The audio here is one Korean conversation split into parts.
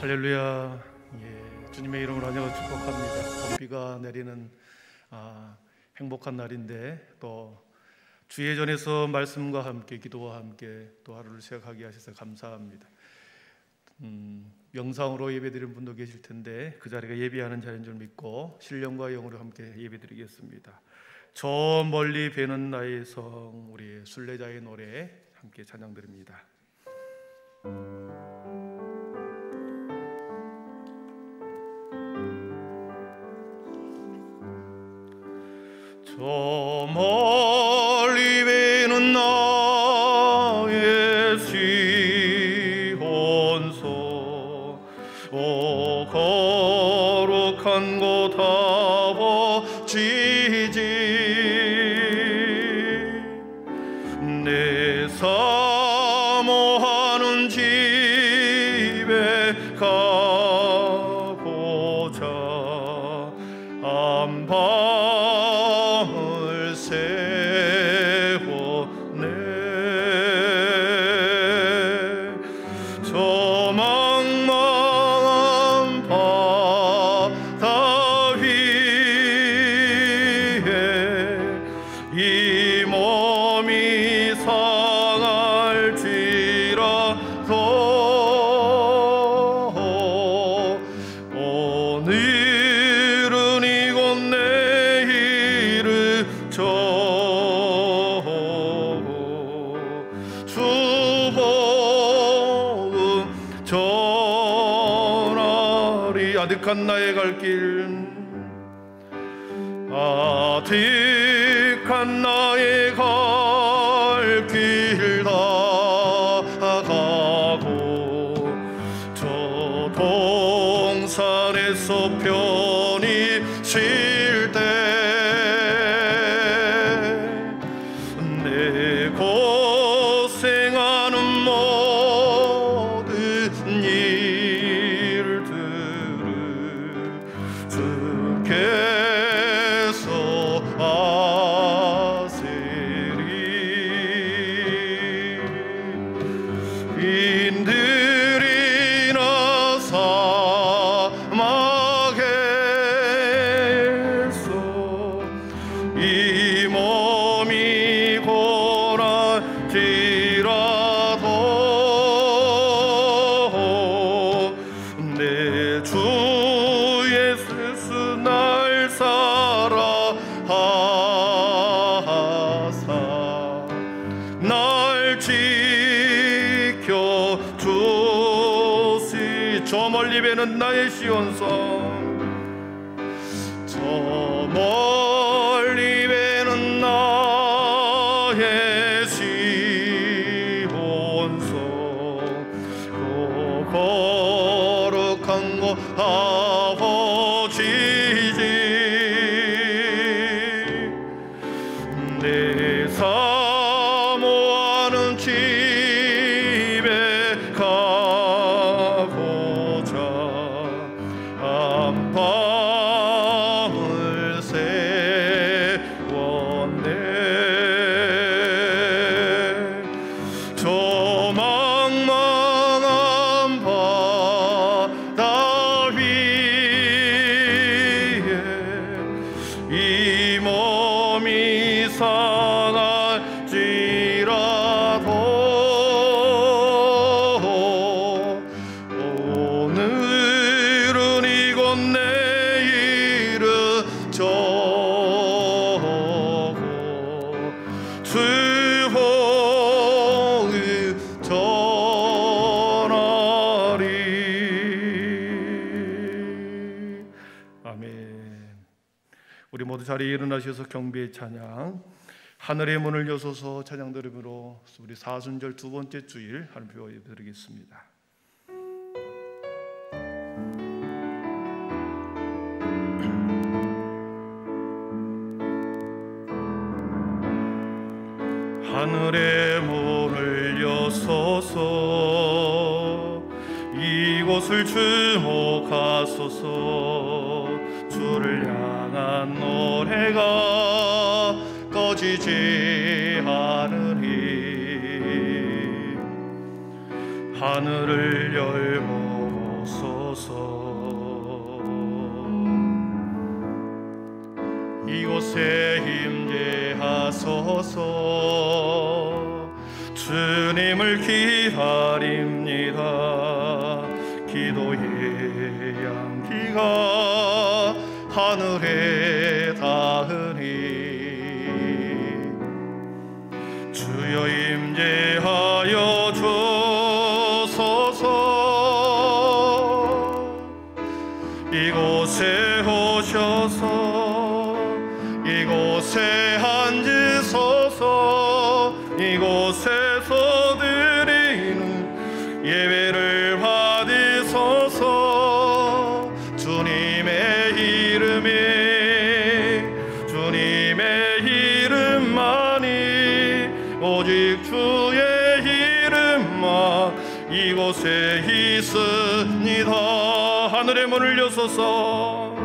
할렐루야. 주님의 이름으로 환영을 축복합니다. 봄비가 내리는 행복한 날인데 또 주의 전에서 말씀과 함께 기도와 함께 또 하루를 시작하게 하셔서 감사합니다. 영상으로 예배드리는 분도 계실 텐데 그 자리가 예배하는 자리인 줄 믿고 신령과 영으로 함께 예배드리겠습니다. 저 멀리 배는 나의 성, 우리 순례자의 노래 함께 찬양드립니다. 저 멀리 배는 나의 시온소, 오 거룩한 곳 아버지지, 내 사모하는 집에 가보자. 안방을 세웠네. 저 망망한 바다 위에 이 몸이 상할지라도 오늘은 이곳 내일을 저고 주복음 전하리. 아득한 나의 갈 길, 아득한 나의 갈 길 다가고 저 동산에서 편히 쉴 때 내 고생하는 모든 일들을 주께서 아시리. 인들이나 사막에서 이 몸이 고난지라도 내 주 예수 날 사랑하사 날 지켜주시. 저 멀리 배는 나의 시온성, 저 멀리 배는 나의 시온성, 그 거룩한 곳 아버지지, 내 사모하는 집에 가고자 안방을 세웠네. 저 망망한 바다 위에 이 몸이 상할지라도 오늘은 이곳 내일은 저고 주복음 전하리. 아멘. 우리 모두 자리에 일어나셔서 경배의 찬양, 하늘의 문을 여소서 찬양 드림으로 우리 사순절 두 번째 주일 하나님 배워드리겠습니다. 하늘의 문을 여소서 이곳을 주목하소서. 주를 향한 노래가 꺼지지 않으리. 하늘을 열고서 주님을 기다립니다. 기도의 양기가 하늘에 닿으니 주여 임재하여 주소서. 이곳에 오셔서 이곳에 앉으소서. 이곳에서 드리는 예배를 받으소서. 주님의 이름만이 오직 주의 이름만 이곳에 있습니다. 하늘의 문을 여소서.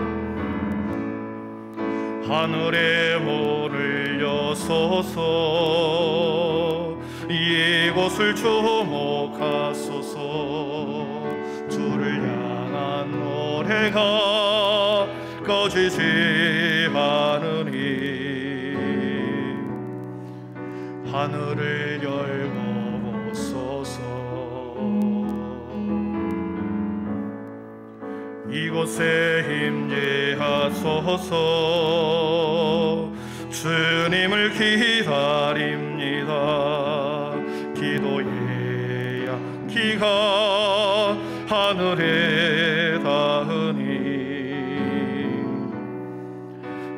하늘의 문을 여소서. 이곳을 주목하소서. 주를 향한 노래가 꺼지지 않으니 하늘을 열고 보소서. 이곳에 임재하소서. 주님을 기다립니다. 기도의 양기가 하늘에 닿으니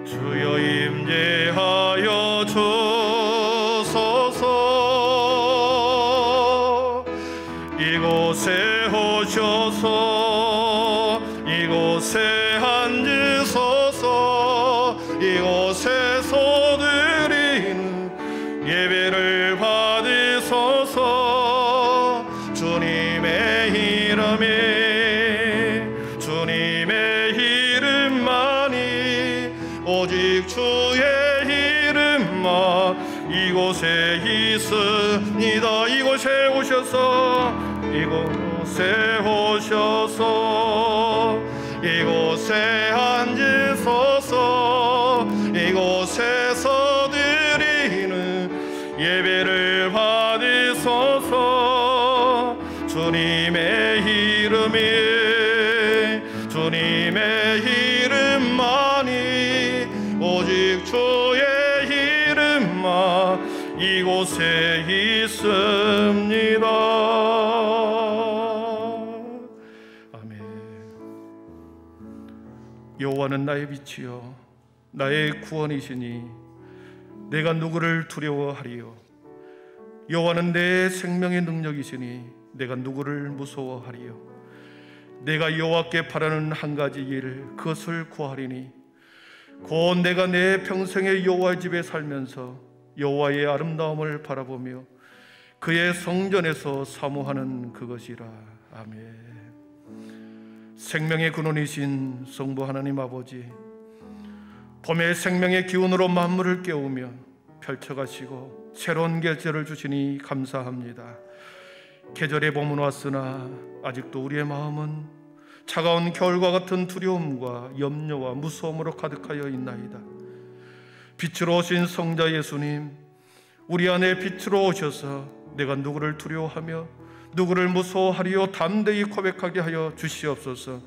주여 임재하여 주소서. 이곳에 오셔서 이곳에 앉으소서. 이곳에서 드리는 예배를 받으소서. 주님의 이름만이 오직 주의 이름만 이곳에 있습니다. 이곳에 오셔서 이곳에 앉으소서. 이곳에서 드리는 예배를 받으소서. 주님의 이름만이 오직 주의 이름만 이곳에 있습니다. 여호와는 나의 빛이요 나의 구원이시니 내가 누구를 두려워하리요. 여호와는 내 생명의 능력이시니 내가 누구를 무서워하리요. 내가 여호와께 바라는 한 가지 일 그것을 구하리니 곧 내가 내 평생의 여호와의 집에 살면서 여호와의 아름다움을 바라보며 그의 성전에서 사모하는 그것이라. 아멘. 생명의 근원이신 성부 하나님 아버지, 봄의 생명의 기운으로 만물을 깨우며 펼쳐가시고 새로운 계절을 주시니 감사합니다. 계절의 봄은 왔으나 아직도 우리의 마음은 차가운 겨울과 같은 두려움과 염려와 무서움으로 가득하여 있나이다. 빛으로 오신 성자 예수님, 우리 안에 빛으로 오셔서 내가 누구를 두려워하며 누구를 무서워하리요 담대히 고백하게 하여 주시옵소서.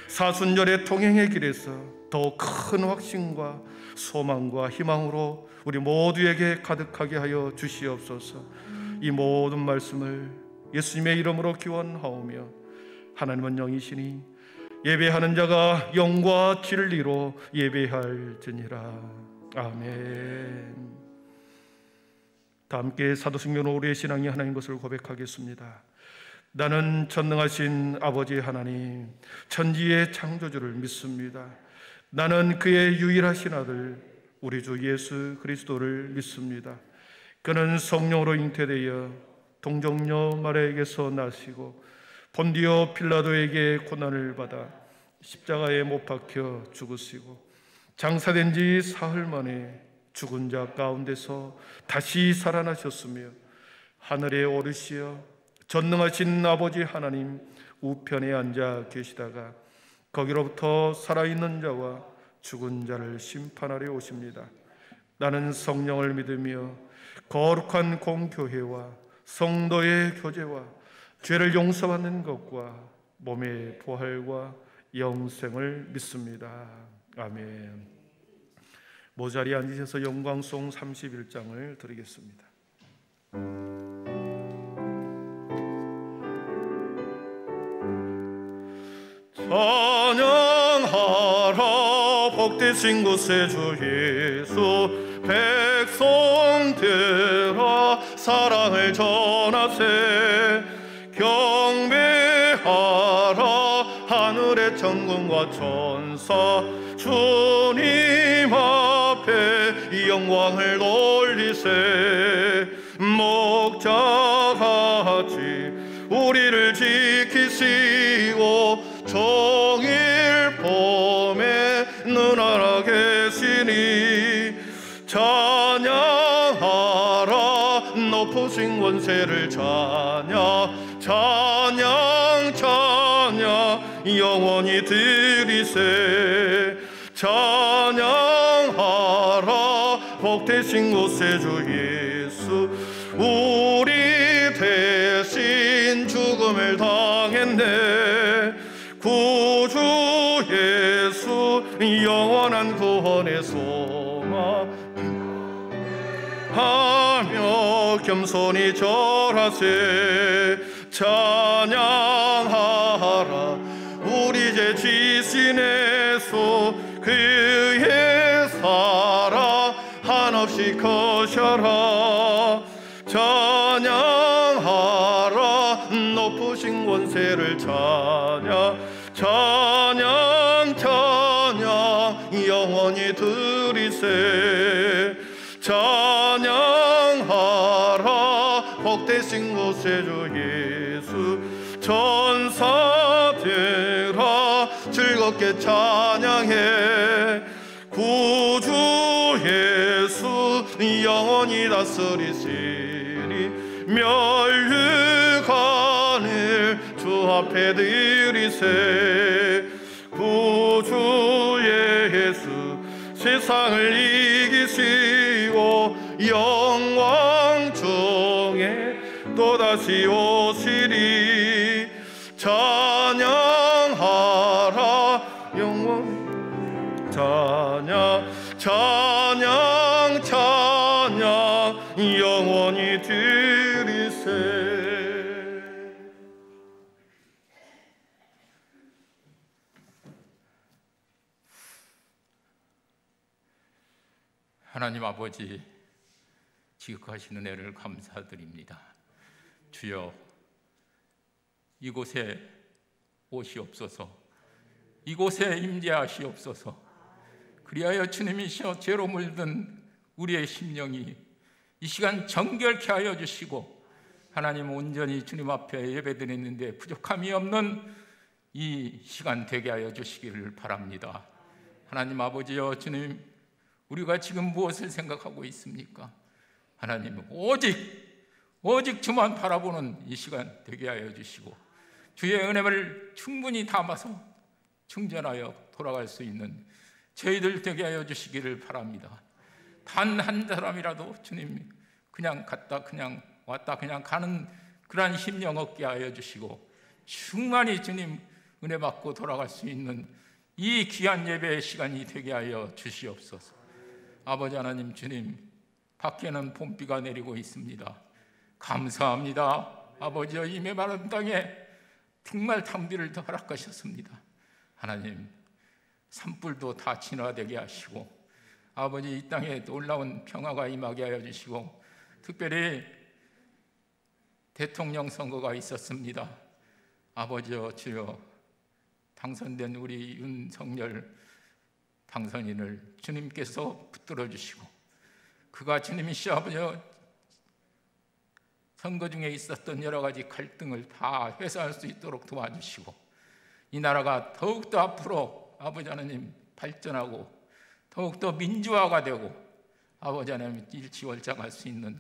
사순절의 통행의 길에서 더 큰 확신과 소망과 희망으로 우리 모두에게 가득하게 하여 주시옵소서. 이 모든 말씀을 예수님의 이름으로 기원하오며, 하나님은 영이시니 예배하는 자가 영과 진리로 예배할지니라. 아멘. 다 함께 사도행전 우리의 신앙이 하나인 것을 고백하겠습니다. 나는 전능하신 아버지 하나님, 천지의 창조주를 믿습니다. 나는 그의 유일하신 아들 우리 주 예수 그리스도를 믿습니다. 그는 성령으로 잉태되어 동정녀 마리아에게서 나시고 본디오 빌라도에게 고난을 받아 십자가에 못 박혀 죽으시고 장사된 지 사흘 만에 죽은 자 가운데서 다시 살아나셨으며 하늘에 오르시어 전능하신 아버지 하나님 우편에 앉아 계시다가 거기로부터 살아있는 자와 죽은 자를 심판하려 오십니다. 나는 성령을 믿으며 거룩한 공교회와 성도의 교제와 죄를 용서받는 것과 몸의 부활과 영생을 믿습니다. 아멘. 모자리에 앉으셔서 영광송 31장을 드리겠습니다. 찬양하라 복되신 곳에 주 예수, 백성들아 사랑을 전하세. 경배하라 하늘의 천군과 천사, 주님 앞에 영광을 돌리세. 목자같이 우리를 지키시고 종일 밤에 눈알아 계시니, 찬양하라 높으신 권세를 찬양, 찬양 찬양 영원히 드리세. 찬양하라 복되신 곳에 주 예수, 우리 대신 죽음을 당했네. 구주 예수 영원한 구원의 소망 하며 겸손히 절하세. 찬양하라 우리 죄 지신에서 그의 사랑 한없이 커셔라. 찬양하라 높으신 권세를 찬양, 찬양 찬양 영원히 드리세. 찬양하라 복되신 곳에 주 예수, 천사들아 즐겁게 찬양해. 구주 예수 영원히 다스리시니, 멸류관을 주 앞에 드리세. 구주 예수 세상을 이기시고 영광 중에 또다시 오시리. 찬양하라 영원 찬양, 찬양 찬양 영원히 드리세. 하나님 아버지, 지극하신 은혜를 감사드립니다. 주여, 이곳에 오시옵소서. 이곳에 임재하시옵소서. 그리하여 주님이시여 죄로 물든 우리의 심령이 이 시간 정결케 하여 주시고, 하나님 온전히 주님 앞에 예배드리는데 부족함이 없는 이 시간 되게 하여 주시기를 바랍니다. 하나님 아버지여, 주님, 우리가 지금 무엇을 생각하고 있습니까? 하나님, 오직 주만 바라보는 이 시간 되게 하여 주시고, 주의 은혜를 충분히 담아서 충전하여 돌아갈 수 있는 저희들 되게 하여 주시기를 바랍니다. 단 한 사람이라도 주님 그냥 갔다 그냥 왔다 그냥 가는 그러한 심령 얻게 하여 주시고, 충만히 주님 은혜 받고 돌아갈 수 있는 이 귀한 예배의 시간이 되게 하여 주시옵소서. 아버지 하나님, 주님, 밖에는 봄비가 내리고 있습니다. 감사합니다. 아버지여, 이 메마른 땅에 정말 탕비를 더 허락하셨습니다. 하나님, 산불도 다 진화되게 하시고, 아버지 이 땅에 놀라운 평화가 임하게 하여 주시고, 특별히 대통령 선거가 있었습니다. 아버지여, 주여, 당선된 우리 윤석열 당선인을 주님께서 붙들어 주시고, 그가 주님이시여 아버지여 선거 중에 있었던 여러 가지 갈등을 다 회수할 수 있도록 도와주시고, 이 나라가 더욱더 앞으로 아버지 하나님 발전하고 더욱더 민주화가 되고 아버지 하나님 일치월장할 수 있는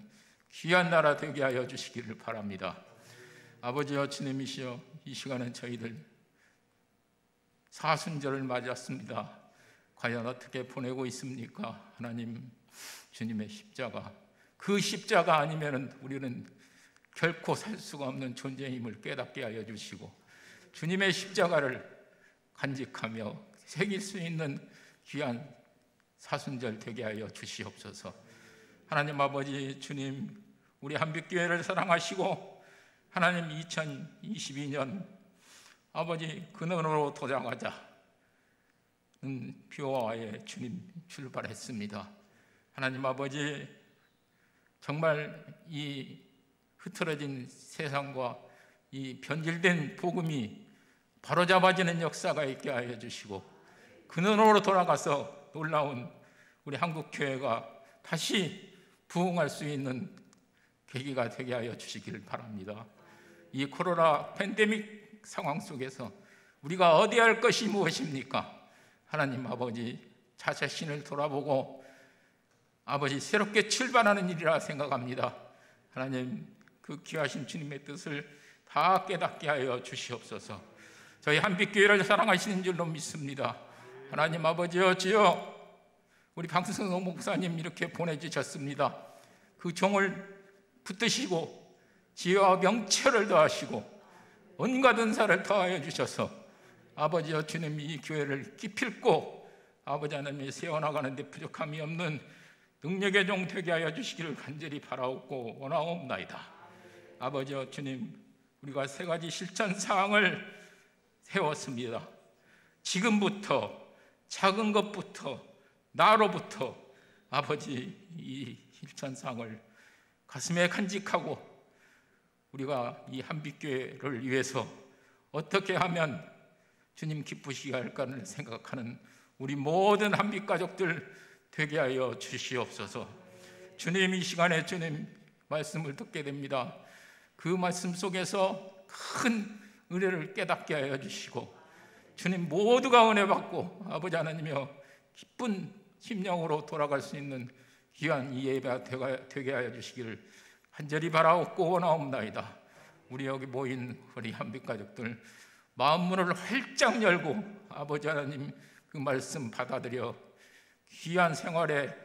귀한 나라 되게 하여 주시기를 바랍니다. 아버지여 주님이시여, 이 시간은 저희들 사순절을 맞았습니다. 과연 어떻게 보내고 있습니까? 하나님, 주님의 십자가, 그 십자가 아니면 우리는 결코 살 수가 없는 존재임을 깨닫게 하여 주시고 주님의 십자가를 간직하며 새길 수 있는 귀한 사순절 되게 하여 주시옵소서. 하나님 아버지, 주님 우리 한빛교회를 사랑하시고 하나님 2022년 아버지 근원으로 도장하자는 비와의 주님 출발했습니다. 하나님 아버지, 정말 이 흐트러진 세상과 이 변질된 복음이 바로잡아지는 역사가 있게 하여 주시고 근원으로 돌아가서 놀라운 우리 한국교회가 다시 부흥할 수 있는 계기가 되게 하여 주시길 바랍니다. 이 코로나 팬데믹 상황 속에서 우리가 얻어야 할 것이 무엇입니까? 하나님 아버지, 자신을 돌아보고 아버지 새롭게 출발하는 일이라 생각합니다. 하나님, 그 귀하신 주님의 뜻을 다 깨닫게 하여 주시옵소서. 저희 한빛교회를 사랑하시는 줄로 믿습니다. 하나님 아버지여, 주여, 우리 방승호 목사님 이렇게 보내주셨습니다. 그 종을 붙드시고 지혜와 명철을 더하시고 온갖 은사를 더하여 주셔서 아버지여 주님, 이 교회를 기필코 아버지 하나님이 세워나가는 데 부족함이 없는 능력의 종 되게 하여 주시기를 간절히 바라옵고 원하옵나이다. 아버지여 주님, 우리가 세 가지 실천 사항을 세웠습니다. 지금부터 작은 것부터 나로부터 아버지, 이 실천 사항을 가슴에 간직하고 우리가 이 한빛교회를 위해서 어떻게 하면 주님 기쁘시게 할까를 생각하는 우리 모든 한빛 가족들 되게 하여 주시옵소서. 주님, 이 시간에 주님 말씀을 듣게 됩니다. 그 말씀 속에서 큰 은혜를 깨닫게 하여 주시고 주님, 모두가 은혜 받고 아버지 하나님이여 기쁜 심령으로 돌아갈 수 있는 귀한 이 예배가 되게 하여 주시기를 간절히 바라옵고 원하옵나이다. 우리 여기 모인 우리 한빛 가족들 마음문을 활짝 열고 아버지 하나님 그 말씀 받아들여 귀한 생활의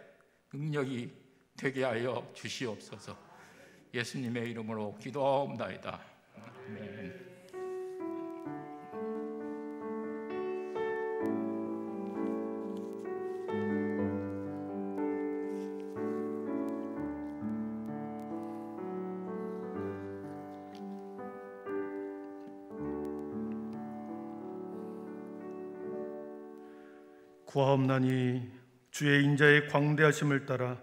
능력이 되게 하여 주시옵소서. 예수님의 이름으로 기도하옵나이다. 아멘. 구하옵나니 주의 인자의 광대하심을 따라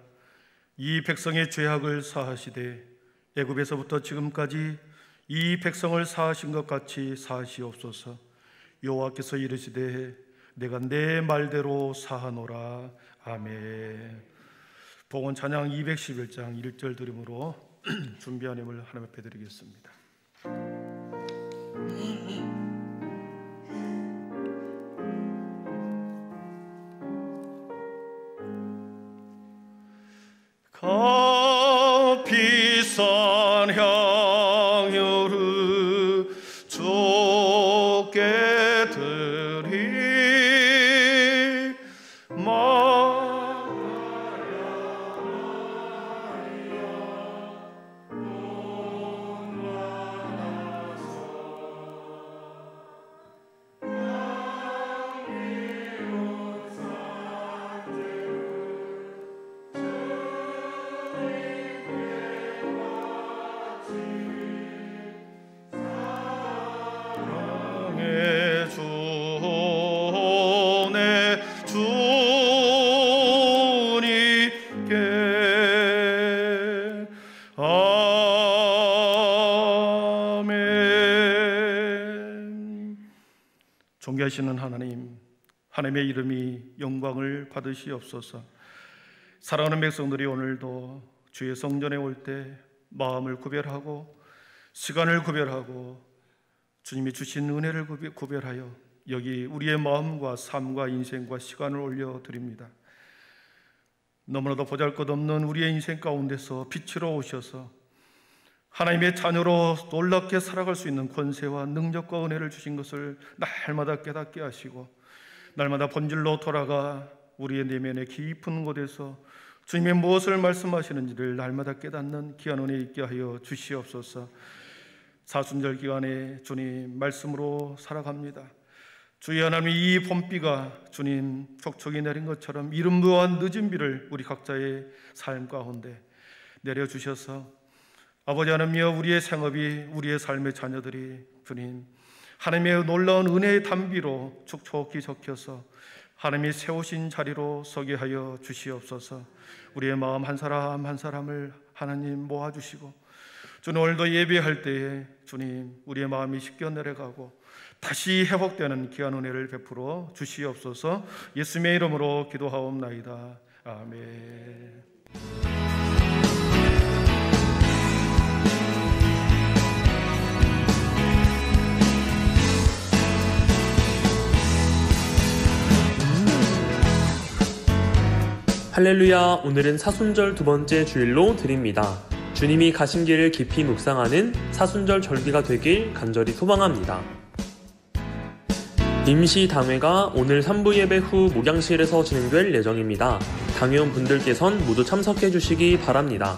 이 백성의 죄악을 사하시되 애굽에서부터 지금까지 이 백성을 사하신 것 같이 사하시옵소서. 여호와께서 이르시되 내가 내 말대로 사하노라. 아멘. 복원 찬양 211장 1절 드림으로 준비한 힘을 하나님 앞에 드리겠습니다. 비싼 향유를 주께 드리 존귀하시는 하나님, 하나님의 이름이 영광을 받으시옵소서. 사랑하는 백성들이 오늘도 주의 성전에 올 때 마음을 구별하고 시간을 구별하고 주님이 주신 은혜를 구별하여 여기 우리의 마음과 삶과 인생과 시간을 올려드립니다. 너무나도 보잘것없는 우리의 인생 가운데서 빛으로 오셔서 하나님의 자녀로 놀랍게 살아갈 수 있는 권세와 능력과 은혜를 주신 것을 날마다 깨닫게 하시고 날마다 본질로 돌아가 우리의 내면의 깊은 곳에서 주님이 무엇을 말씀하시는지를 날마다 깨닫는 귀한 은혜 있게 하여 주시옵소서. 사순절 기간에 주님 말씀으로 살아갑니다. 주의 하나님, 이 봄비가 주님 촉촉이 내린 것처럼 이른 비와 늦은 비를 우리 각자의 삶 가운데 내려주셔서 아버지 하나님이여, 우리의 생업이, 우리의 삶의 자녀들이 주님 하나님의 놀라운 은혜의 단비로 촉촉히 적혀서 하나님이 세우신 자리로 서게 하여 주시옵소서. 우리의 마음 한 사람 한 사람을 하나님 모아주시고, 주님 오늘도 예배할 때에 주님 우리의 마음이 씻겨 내려가고 다시 회복되는 귀한 은혜를 베풀어 주시옵소서. 예수님의 이름으로 기도하옵나이다. 아멘. 할렐루야. 오늘은 사순절 두 번째 주일로 드립니다. 주님이 가신 길을 깊이 묵상하는 사순절 절기가 되길 간절히 소망합니다. 임시 당회가 오늘 3부 예배 후 목양실에서 진행될 예정입니다. 당회원분들께선 모두 참석해 주시기 바랍니다.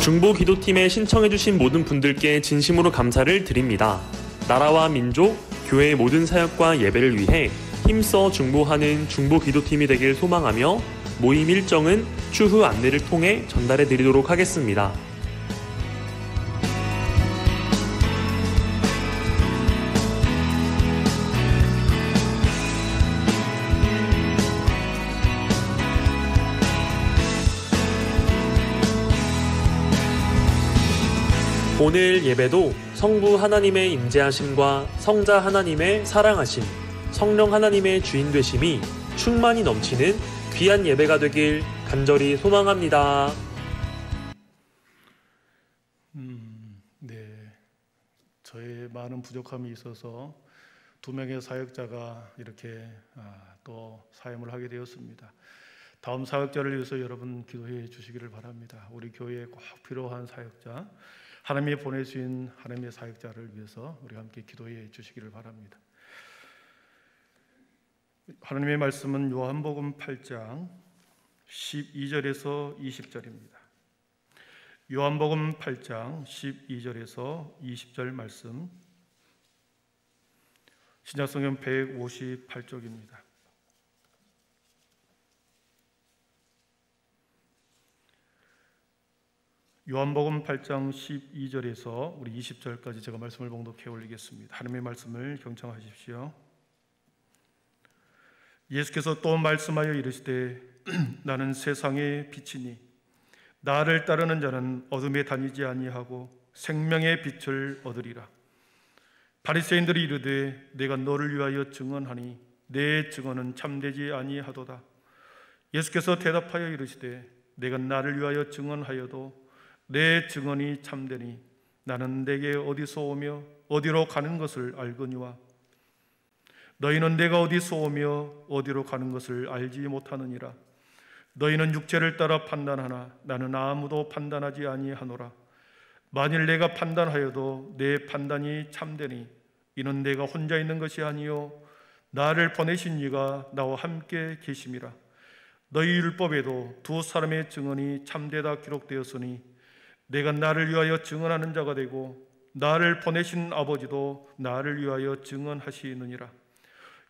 중보기도팀에 신청해 주신 모든 분들께 진심으로 감사를 드립니다. 나라와 민족, 교회의 모든 사역과 예배를 위해 힘써 중보하는 중보기도팀이 되길 소망하며 모임 일정은 추후 안내를 통해 전달해 드리도록 하겠습니다. 오늘 예배도 성부 하나님의 임재하심과 성자 하나님의 사랑하심, 성령 하나님의 주인 되심이 충만히 넘치는 귀한 예배가 되길 간절히 소망합니다. 네, 저의 많은 부족함이 있어서 2명의 사역자가 이렇게 또 사임을 하게 되었습니다. 다음 사역자를 위해서 여러분 기도해 주시기를 바랍니다. 우리 교회에 꼭 필요한 사역자, 하나님이 보내주신 하나님의 사역자를 위해서 우리 함께 기도해 주시기를 바랍니다. 하나님의 말씀은 요한복음 8장 12절에서 20절입니다. 요한복음 8장 12절에서 20절 말씀, 신약성경 158쪽입니다. 요한복음 8장 12절에서 우리 20절까지 제가 말씀을 봉독해 올리겠습니다. 하나님의 말씀을 경청하십시오. 예수께서 또 말씀하여 이르시되 나는 세상의 빛이니 나를 따르는 자는 어둠에 다니지 아니하고 생명의 빛을 얻으리라. 바리새인들이 이르되 내가 너를 위하여 증언하니 내 증언은 참되지 아니하도다. 예수께서 대답하여 이르시되 내가 나를 위하여 증언하여도 내 증언이 참되니 나는 내게 어디서 오며 어디로 가는 것을 알거니와 너희는 내가 어디서 오며 어디로 가는 것을 알지 못하느니라. 너희는 육체를 따라 판단하나 나는 아무도 판단하지 아니하노라. 만일 내가 판단하여도 내 판단이 참되니 이는 내가 혼자 있는 것이 아니요 나를 보내신 이가 나와 함께 계심이라. 너희 율법에도 두 사람의 증언이 참되다 기록되었으니 내가 나를 위하여 증언하는 자가 되고 나를 보내신 아버지도 나를 위하여 증언하시느니라.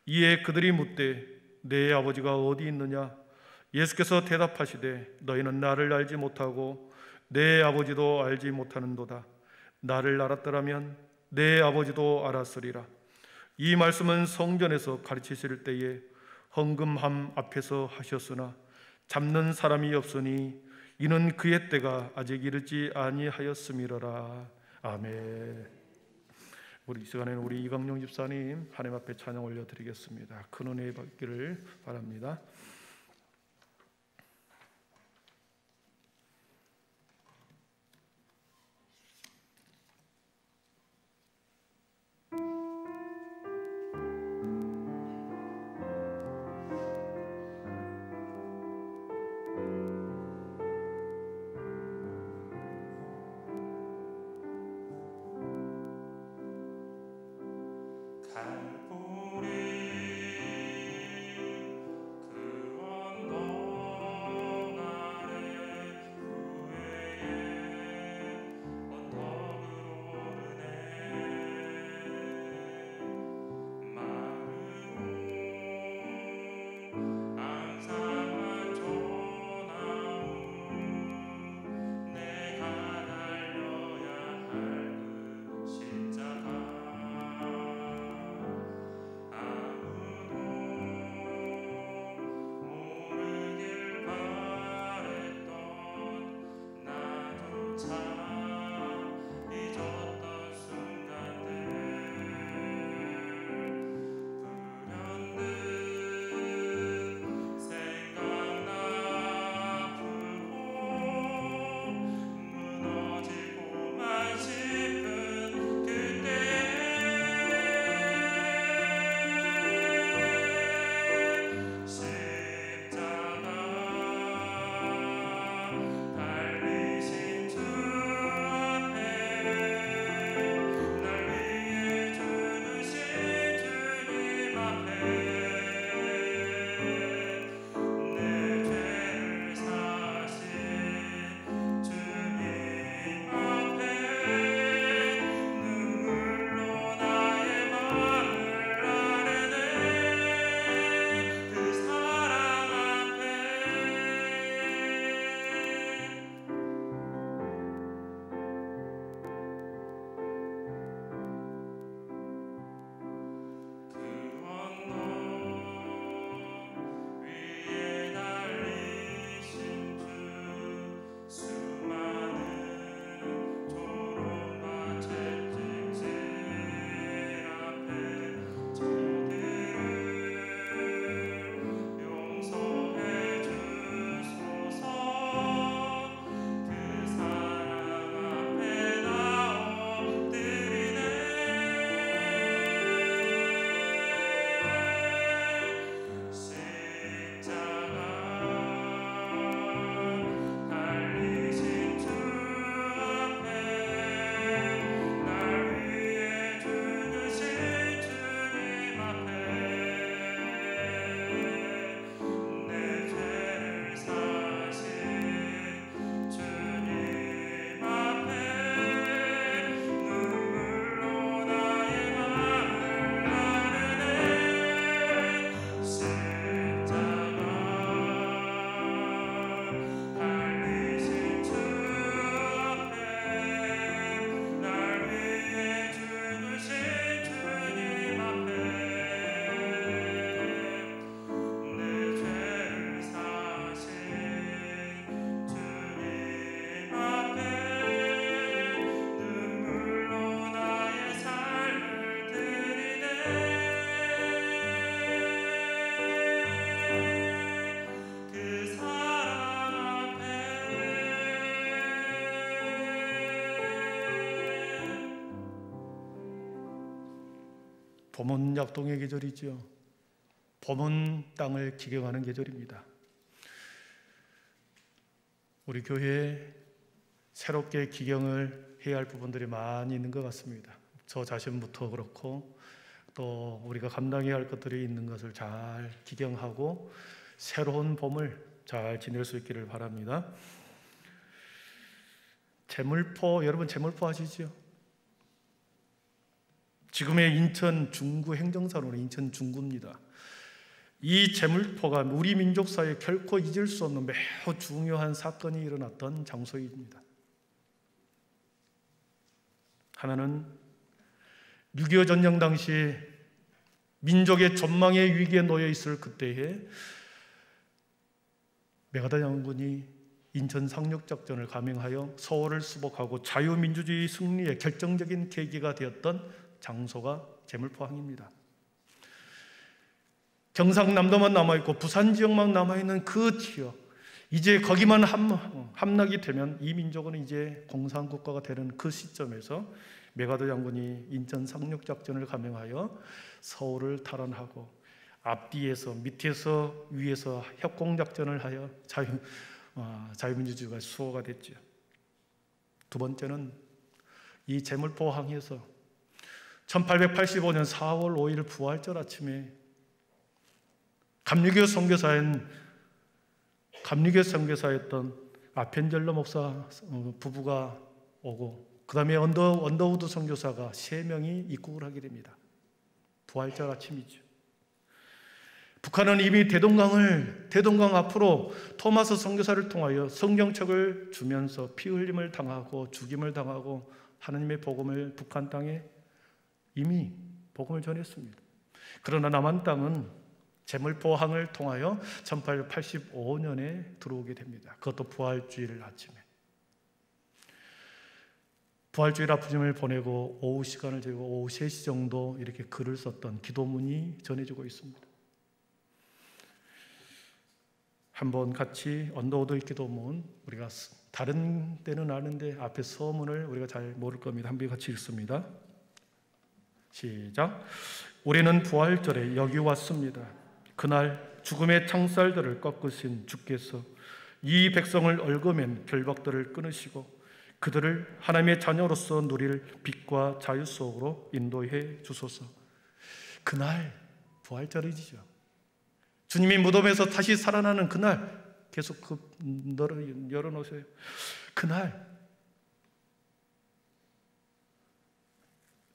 이에 그들이 묻되 내 아버지가 어디 있느냐? 예수께서 대답하시되 너희는 나를 알지 못하고 내 아버지도 알지 못하는도다. 나를 알았더라면 내 아버지도 알았으리라. 이 말씀은 성전에서 가르치실 때에 헌금함 앞에서 하셨으나 잡는 사람이 없으니 이는 그의 때가 아직 이르지 아니하였음이로라. 아멘. 우리 이 시간에는 우리 이광용 집사님 하나님 앞에 찬양 올려드리겠습니다. 큰 은혜 받기를 바랍니다. 갈보리 그 언덕 봄은 약동의 계절이죠. 봄은 땅을 기경하는 계절입니다. 우리 교회에 새롭게 기경을 해야 할 부분들이 많이 있는 것 같습니다. 저 자신부터 그렇고 또 우리가 감당해야 할 것들이 있는 것을 잘 기경하고 새로운 봄을 잘 지낼 수 있기를 바랍니다. 제물포, 여러분 제물포 아시죠? 지금의 인천 중구 행정사로는 인천 중구입니다. 이 제물포가 우리 민족 사회에 결코 잊을 수 없는 매우 중요한 사건이 일어났던 장소입니다. 하나는 6.25 전쟁 당시 민족의 전망의 위기에 놓여 있을 그때에 메가다 장군이 인천 상륙작전을 감행하여 서울을 수복하고 자유민주주의 승리의 결정적인 계기가 되었던 장소가 제물포항입니다. 경상남도만 남아있고 부산 지역만 남아있는 그 지역, 이제 거기만 함락이 되면 이 민족은 이제 공산국가가 되는 그 시점에서 메가더 장군이 인천 상륙작전을 감행하여 서울을 탈환하고 앞뒤에서 밑에서 위에서 협공작전을 하여 자유민주주의가 수호가 됐죠. 두 번째는 이 제물포항에서 1885년 4월 5일 부활절 아침에 감리교 선교사였던 아펜젤러 목사 부부가 오고 그 다음에 언더우드 선교사가 3명이 입국을 하게 됩니다. 부활절 아침이죠. 북한은 이미 대동강 앞으로 토마스 선교사를 통하여 성경책을 주면서 피 흘림을 당하고 죽임을 당하고 하나님의 복음을 북한 땅에 이미 복음을 전했습니다. 그러나 남한 땅은 제물포항을 통하여 1885년에 들어오게 됩니다. 그것도 부활주일 아침에. 부활주일 아침을 보내고 오후 시간을 재고 오후 3시 정도 이렇게 글을 썼던 기도문이 전해지고 있습니다. 한번 같이 언더우드 기도문, 우리가 다른 데는 아는데 앞에 서문을 우리가 잘 모를 겁니다. 한번 같이 읽습니다. 시작. 우리는 부활절에 여기 왔습니다. 그날 죽음의 창살들을 꺾으신 주께서 이 백성을 얽어맨 결박들을 끊으시고 그들을 하나님의 자녀로서 누릴 빛과 자유 속으로 인도해 주소서. 그날 부활절이죠. 주님이 무덤에서 다시 살아나는 그날, 계속 열어놓으세요. 그날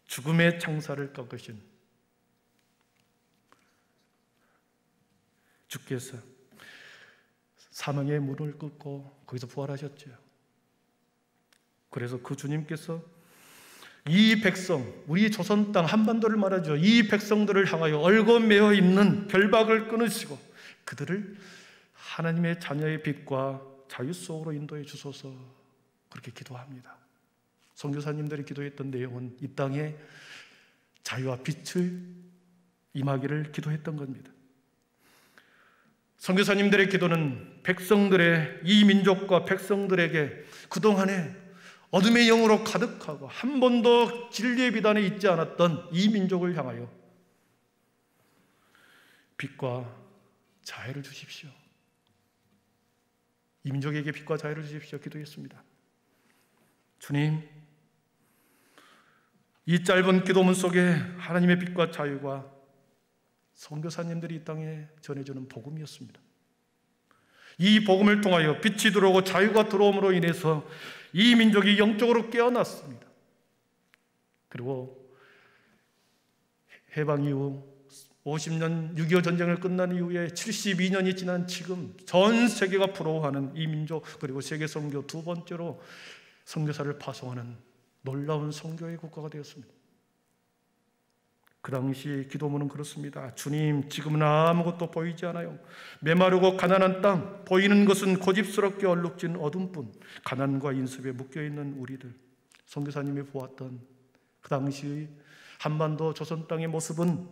죽음의 창살을 꺾으신 주께서 사망의 문을 끊고 거기서 부활하셨죠. 그래서 그 주님께서 이 백성, 우리 조선 땅 한반도를 말하죠. 이 백성들을 향하여 얽어매어 있는 결박을 끊으시고 그들을 하나님의 자녀의 빛과 자유 속으로 인도해 주소서. 그렇게 기도합니다. 선교사님들이 기도했던 내용은 이 땅에 자유와 빛을 임하기를 기도했던 겁니다. 선교사님들의 기도는 백성들의, 이 민족과 백성들에게 그동안에 어둠의 영으로 가득하고 한 번도 진리의 비단에 있지 않았던 이 민족을 향하여 빛과 자유를 주십시오. 이 민족에게 빛과 자유를 주십시오. 기도했습니다. 주님, 이 짧은 기도문 속에 하나님의 빛과 자유가 선교사님들이 이 땅에 전해주는 복음이었습니다. 이 복음을 통하여 빛이 들어오고 자유가 들어옴으로 인해서 이 민족이 영적으로 깨어났습니다. 그리고 해방 이후 50년 6.25 전쟁을 끝난 이후에 72년이 지난 지금 전 세계가 부러워하는 이 민족, 그리고 세계 선교 두 번째로 선교사를 파송하는 놀라운 선교의 국가가 되었습니다. 그 당시 기도문은 그렇습니다. 주님, 지금은 아무것도 보이지 않아요. 메마르고 가난한 땅, 보이는 것은 고집스럽게 얼룩진 어둠뿐. 가난과 인습에 묶여있는 우리들. 선교사님이 보았던 그 당시 한반도 조선 땅의 모습은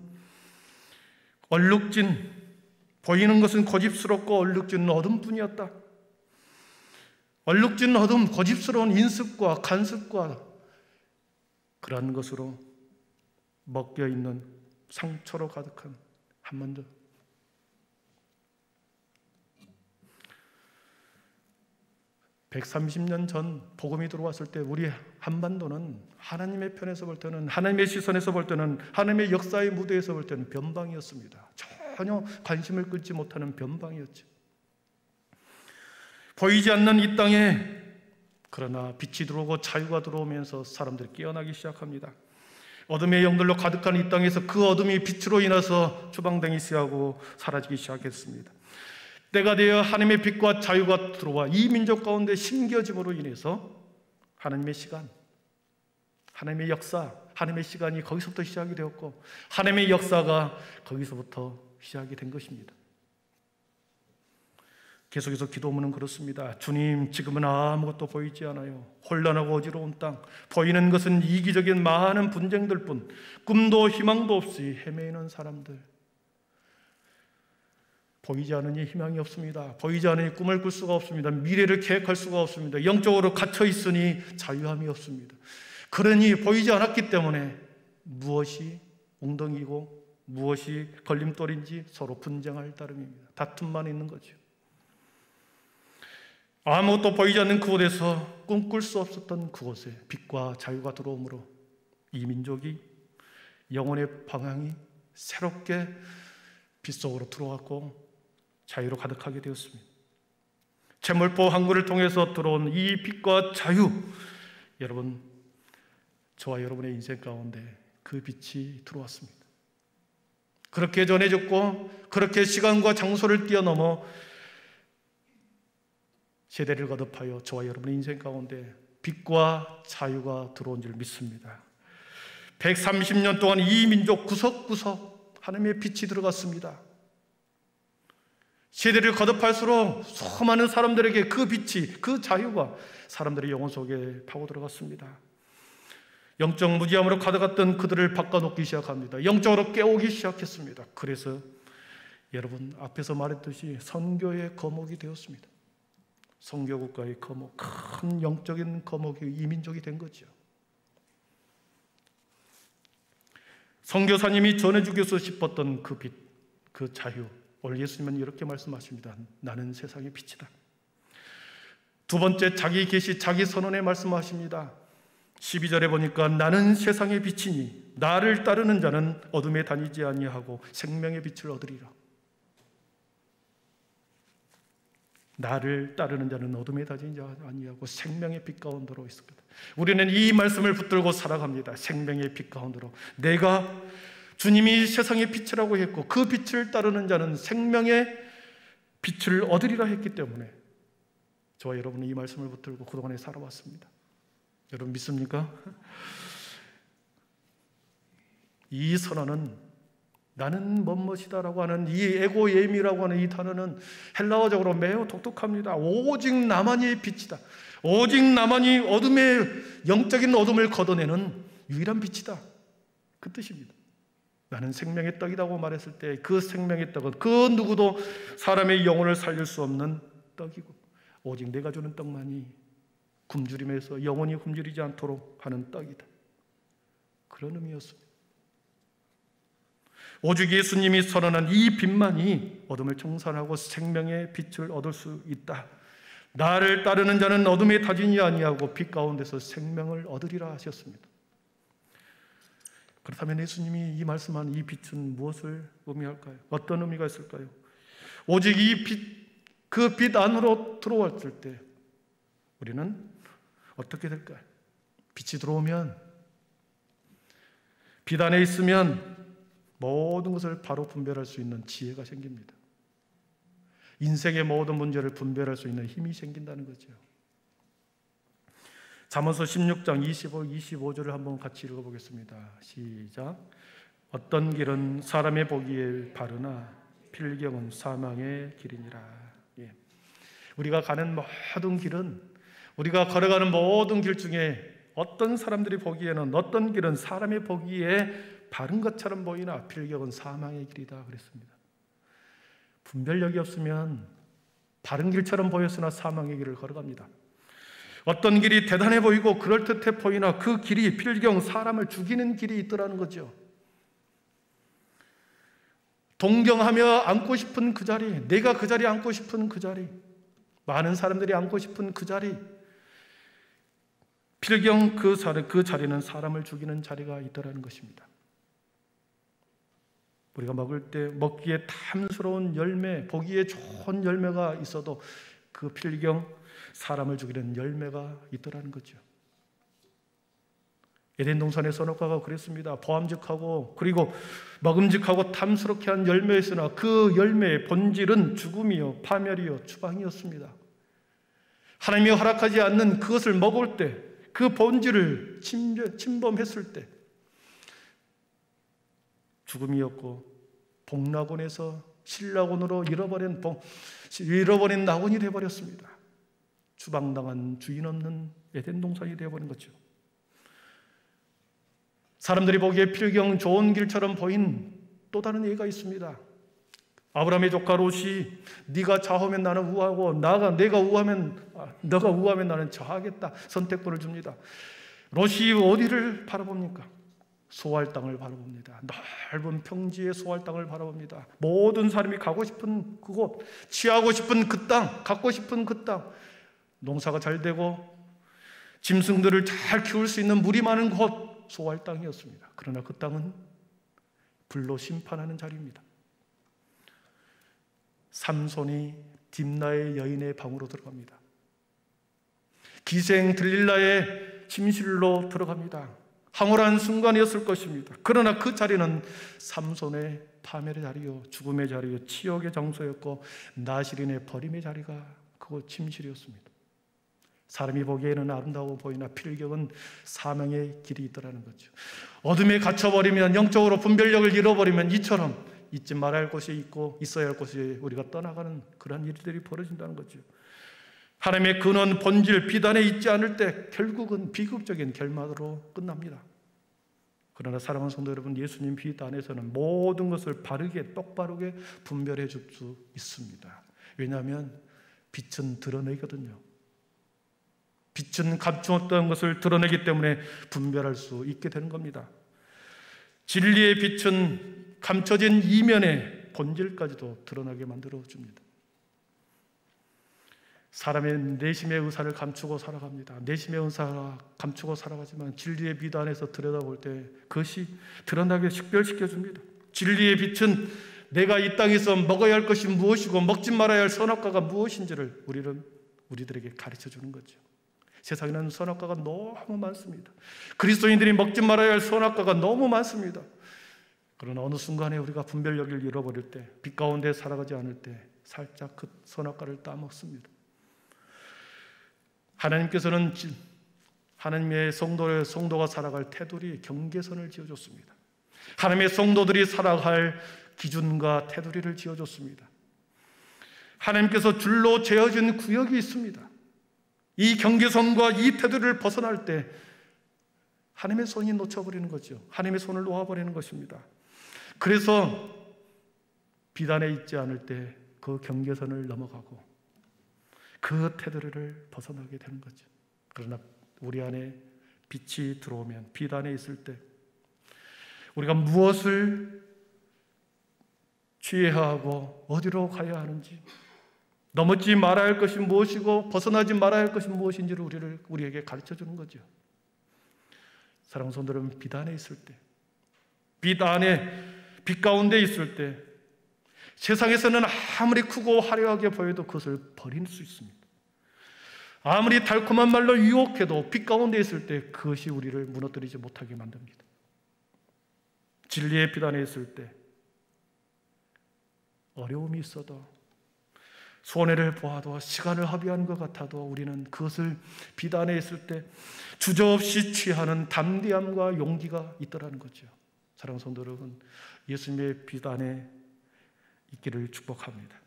얼룩진, 보이는 것은 고집스럽고 얼룩진 어둠뿐이었다. 얼룩진 어둠, 고집스러운 인습과 간섭과 그러한 것으로 먹혀있는 상처로 가득한 한반도. (130년) 전 복음이 들어왔을 때 우리 한반도는 하나님의 편에서 볼 때는, 하나님의 시선에서 볼 때는, 하나님의 역사의 무대에서 볼 때는 변방이었습니다. 전혀 관심을 끌지 못하는 변방이었죠. 보이지 않는 이 땅에 그러나 빛이 들어오고 자유가 들어오면서 사람들이 깨어나기 시작합니다. 어둠의 영들로 가득한 이 땅에서 그 어둠이 빛으로 인해서 추방되기 시작하고 사라지기 시작했습니다. 때가 되어 하나님의 빛과 자유가 들어와 이 민족 가운데 심겨짐으로 인해서 하나님의 시간, 하나님의 역사, 하나님의 시간이 거기서부터 시작이 되었고 하나님의 역사가 거기서부터 시작이 된 것입니다. 계속해서 기도문은 그렇습니다. 주님, 지금은 아무것도 보이지 않아요. 혼란하고 어지러운 땅, 보이는 것은 이기적인 많은 분쟁들뿐, 꿈도 희망도 없이 헤매는 사람들. 보이지 않으니 희망이 없습니다. 보이지 않으니 꿈을 꿀 수가 없습니다. 미래를 계획할 수가 없습니다. 영적으로 갇혀 있으니 자유함이 없습니다. 그러니 보이지 않았기 때문에 무엇이 웅덩이고 무엇이 걸림돌인지 서로 분쟁할 따름입니다. 다툼만 있는 거죠. 아무것도 보이지 않는 그곳에서 꿈꿀 수 없었던 그곳에 빛과 자유가 들어오므로 이 민족이 영혼의 방향이 새롭게 빛 속으로 들어왔고 자유로 가득하게 되었습니다. 채물포 항구를 통해서 들어온 이 빛과 자유, 여러분, 저와 여러분의 인생 가운데 그 빛이 들어왔습니다. 그렇게 전해졌고 그렇게 시간과 장소를 뛰어넘어 세대를 거듭하여 저와 여러분의 인생 가운데 빛과 자유가 들어온 줄 믿습니다. 130년 동안 이 민족 구석구석 하나님의 빛이 들어갔습니다. 세대를 거듭할수록 수많은 사람들에게 그 빛이, 그 자유가 사람들의 영혼 속에 파고 들어갔습니다. 영적 무지함으로 가득했던 그들을 바꿔놓기 시작합니다. 영적으로 깨우기 시작했습니다. 그래서 여러분 앞에서 말했듯이 선교의 거목이 되었습니다. 선교국가의 거목, 큰 영적인 거목이 이 민족이 된 거죠. 선교사님이 전해주고 싶었던 그 빛, 그 자유, 오늘 예수님은 이렇게 말씀하십니다. 나는 세상의 빛이다. 두 번째, 자기 계시, 자기 선언에 말씀하십니다. 12절에 보니까 나는 세상의 빛이니 나를 따르는 자는 어둠에 다니지 아니하고 생명의 빛을 얻으리라. 나를 따르는 자는 어둠에 다니지 아니하고 생명의 빛 가운데로 있을 거다. 우리는 이 말씀을 붙들고 살아갑니다. 생명의 빛 가운데로. 내가 주님이 세상의 빛이라고 했고 그 빛을 따르는 자는 생명의 빛을 얻으리라 했기 때문에 저와 여러분은 이 말씀을 붙들고 그동안에 살아왔습니다. 여러분 믿습니까? 이 선언은 나는 멋멋이다라고 하는 이 에고예미라고 하는 이 단어는 헬라어적으로 매우 독특합니다. 오직 나만이 빛이다. 오직 나만이 어둠의 영적인 어둠을 걷어내는 유일한 빛이다. 그 뜻입니다. 나는 생명의 떡이라고 말했을 때 그 생명의 떡은 그 누구도 사람의 영혼을 살릴 수 없는 떡이고 오직 내가 주는 떡만이 굶주림에서 영혼이 굶주리지 않도록 하는 떡이다. 그런 의미였습니다. 오직 예수님이 선언한 이 빛만이 어둠을 청산하고 생명의 빛을 얻을 수 있다. 나를 따르는 자는 어둠에 다니지 아니하고 빛 가운데서 생명을 얻으리라 하셨습니다. 그렇다면 예수님이 이 말씀한 이 빛은 무엇을 의미할까요? 어떤 의미가 있을까요? 오직 이 빛, 그 빛 안으로 들어왔을 때 우리는 어떻게 될까요? 빛이 들어오면, 빛 안에 있으면 모든 것을 바로 분별할 수 있는 지혜가 생깁니다. 인생의 모든 문제를 분별할 수 있는 힘이 생긴다는 거죠. 잠언서 16장 25절을 한번 같이 읽어보겠습니다. 시작. 어떤 길은 사람의 보기에 바르나 필경은 사망의 길이니라. 예. 우리가 가는 모든 길은, 우리가 걸어가는 모든 길 중에 어떤 사람들이 보기에는, 어떤 길은 사람의 보기에 바른 것처럼 보이나 필경은 사망의 길이다 그랬습니다. 분별력이 없으면 바른 길처럼 보였으나 사망의 길을 걸어갑니다. 어떤 길이 대단해 보이고 그럴듯해 보이나 그 길이 필경 사람을 죽이는 길이 있더라는 거죠. 동경하며 앉고 싶은 그 자리, 내가 그 자리에 앉고 싶은 그 자리, 많은 사람들이 앉고 싶은 그 자리, 필경 그 자리는 사람을 죽이는 자리가 있더라는 것입니다. 우리가 먹을 때 먹기에 탐스러운 열매, 보기에 좋은 열매가 있어도 그 필경 사람을 죽이는 열매가 있더라는 거죠. 에덴 동산의 선악과가 그랬습니다. 보암직하고 그리고 먹음직하고 탐스럽게 한 열매였으나 그 열매의 본질은 죽음이요 파멸이요 추방이었습니다. 하나님이 허락하지 않는 그것을 먹을 때, 그 본질을 침범했을 때 죽음이었고, 복락원에서 신락원으로 잃어버린 낙원이 되어버렸습니다. 추방당한 주인 없는 에덴 동산이 되어버린 거죠. 사람들이 보기에 필경 좋은 길처럼 보인 또 다른 예가 있습니다. 아브라함의 조카 롯이 네가 좌우하면 나는 우하고 내가 우하면 너가 우하면 나는 좌하겠다 선택권을 줍니다. 롯이 어디를 바라봅니까? 소할 땅을 바라봅니다. 넓은 평지의 소할 땅을 바라봅니다. 모든 사람이 가고 싶은 그곳, 취하고 싶은 그 땅, 갖고 싶은 그 땅, 농사가 잘 되고 짐승들을 잘 키울 수 있는 물이 많은 곳, 소할 땅이었습니다. 그러나 그 땅은 불로 심판하는 자리입니다. 삼손이 딥나의 여인의 방으로 들어갑니다. 기생 들릴라의 침실로 들어갑니다. 황홀한 순간이었을 것입니다. 그러나 그 자리는 삼손의 파멸의 자리요, 죽음의 자리요, 치욕의 장소였고 나실인의 버림의 자리가 그곳 침실이었습니다. 사람이 보기에는 아름다워 보이나 필경은 사망의 길이 있더라는 거죠. 어둠에 갇혀버리면, 영적으로 분별력을 잃어버리면 이처럼 잊지 말아야 할 곳이 있고 있어야 할 곳이 우리가 떠나가는 그런 일들이 벌어진다는 거죠. 하나님의 근원, 본질, 비단에 있지 않을 때 결국은 비극적인 결말으로 끝납니다. 그러나 사랑하는 성도 여러분, 예수님 비단에서는 모든 것을 바르게 똑바르게 분별해 줄 수 있습니다. 왜냐하면 빛은 드러내거든요. 빛은 감추었던 것을 드러내기 때문에 분별할 수 있게 되는 겁니다. 진리의 빛은 감춰진 이면의 본질까지도 드러나게 만들어줍니다. 사람의 내심의 의사를 감추고 살아갑니다. 내심의 의사가 감추고 살아가지만 진리의 빛 안에서 들여다볼 때 그것이 드러나게 식별시켜줍니다. 진리의 빛은 내가 이 땅에서 먹어야 할 것이 무엇이고 먹지 말아야 할 선악과가 무엇인지를 우리들에게 가르쳐주는 거죠. 세상에는 선악과가 너무 많습니다. 그리스도인들이 먹지 말아야 할 선악과가 너무 많습니다. 그러나 어느 순간에 우리가 분별력을 잃어버릴 때, 빛 가운데 살아가지 않을 때 살짝 그 선악과를 따먹습니다. 하나님께서는 하나님의 성도가 살아갈 테두리, 경계선을 지어줬습니다. 하나님의 성도들이 살아갈 기준과 테두리를 지어줬습니다. 하나님께서 줄로 재어진 구역이 있습니다. 이 경계선과 이 테두리를 벗어날 때 하나님의 손이 놓쳐버리는 거죠. 하나님의 손을 놓아버리는 것입니다. 그래서 비단에 있지 않을 때 그 경계선을 넘어가고 그 테두리를 벗어나게 되는 거죠. 그러나 우리 안에 빛이 들어오면, 비단에 있을 때 우리가 무엇을 취해야 하고 어디로 가야 하는지, 넘어지지 말아야 할 것이 무엇이고 벗어나지 말아야 할 것이 무엇인지를 우리에게 가르쳐주는 거죠. 사랑하는 성도들은 빛 안에 있을 때, 빛 안에, 빛 가운데 있을 때 세상에서는 아무리 크고 화려하게 보여도 그것을 버릴 수 있습니다. 아무리 달콤한 말로 유혹해도 빛 가운데 있을 때 그것이 우리를 무너뜨리지 못하게 만듭니다. 진리의 빛 안에 있을 때 어려움이 있어도, 손해를 보아도, 시간을 허비한 것 같아도 우리는 그것을 빛 안에 있을 때 주저없이 취하는 담대함과 용기가 있더라는 거죠. 사랑하는 성도 여러분, 예수님의 빛 안에 있기를 축복합니다.